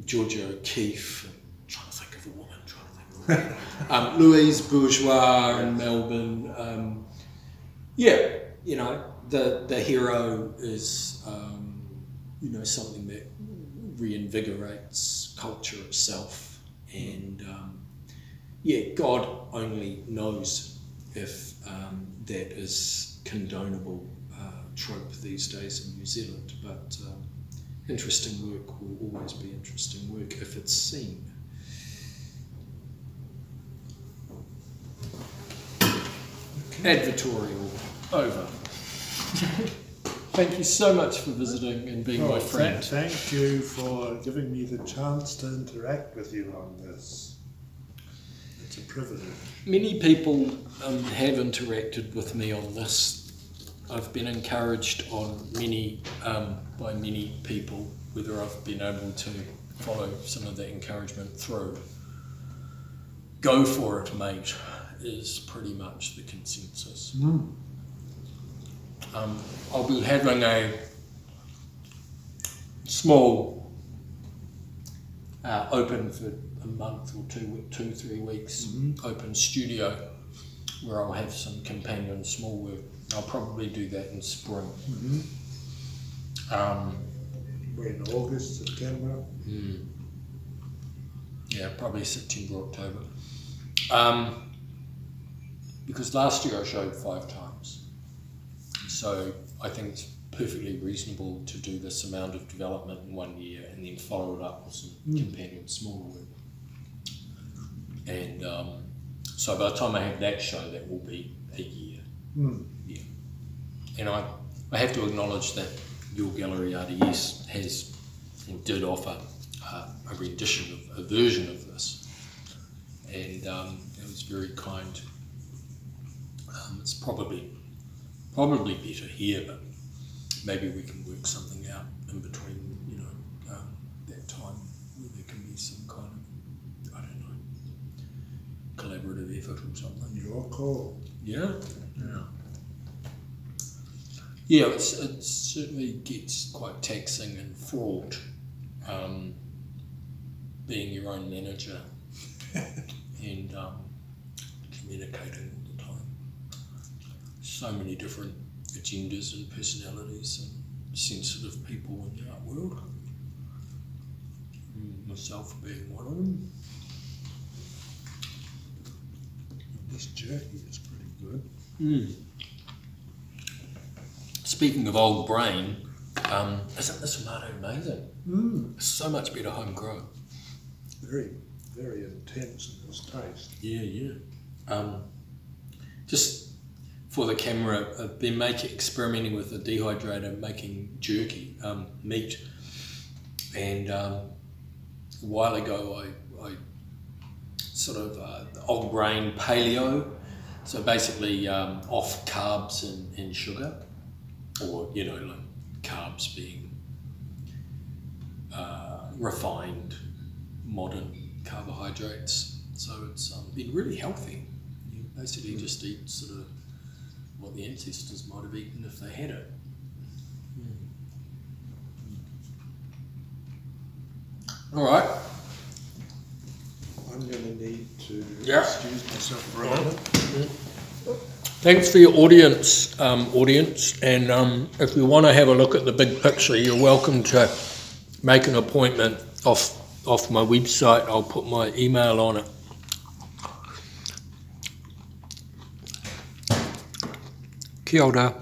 Georgia O'Keeffe. I'm trying to think of a woman. Louise Bourgeois in Melbourne. The hero is, something that reinvigorates culture itself. And, God only knows if that is condonable trope these days in New Zealand, but interesting work will always be interesting work if it's seen. Advertorial over. Thank you so much for visiting and being my friend. Thank you for giving me the chance to interact with you on this. It's a privilege. Many people have interacted with me on this. I've been encouraged on by many people, whether I've been able to follow some of that encouragement through. Go for it, mate, is pretty much the consensus. I'll be having a small open for a month or 2-3 weeks, open studio where I'll have some companion small work. I'll probably do that in spring. We're in August, September. Yeah, probably September, October. Because last year I showed 5 times. So I think it's perfectly reasonable to do this amount of development in 1 year and then follow it up with some companion smaller work. And so by the time I have that show, that will be a year. Yeah. And I have to acknowledge that your gallery, RDS, has and did offer a rendition of a version of this, and it was very kind. It's probably better here, but maybe we can work something out in between, that time where there can be some kind of, I don't know, collaborative effort or something. Your call. Yeah. Yeah, it certainly gets quite taxing and fraught, being your own manager and communicating all the time. So many different agendas and personalities and sensitive people in the art world. Myself being one of them. This jerky is pretty good. Speaking of old brain, isn't this tomato amazing? It's so much better homegrown. Very, very intense in its taste. Yeah. Just for the camera, I've been experimenting with a dehydrator, making jerky, meat, and a while ago I sort of old brain paleo, so basically off carbs and sugar, or like carbs being refined modern carbohydrates. So it's been really healthy. You basically just eat sort of what the ancestors might have eaten if they had it. All right. I'm going to need to excuse myself for a minute. Thanks for your audience, and if you want to have a look at the big picture, you're welcome to make an appointment off my website. I'll put my email on it. Kia ora.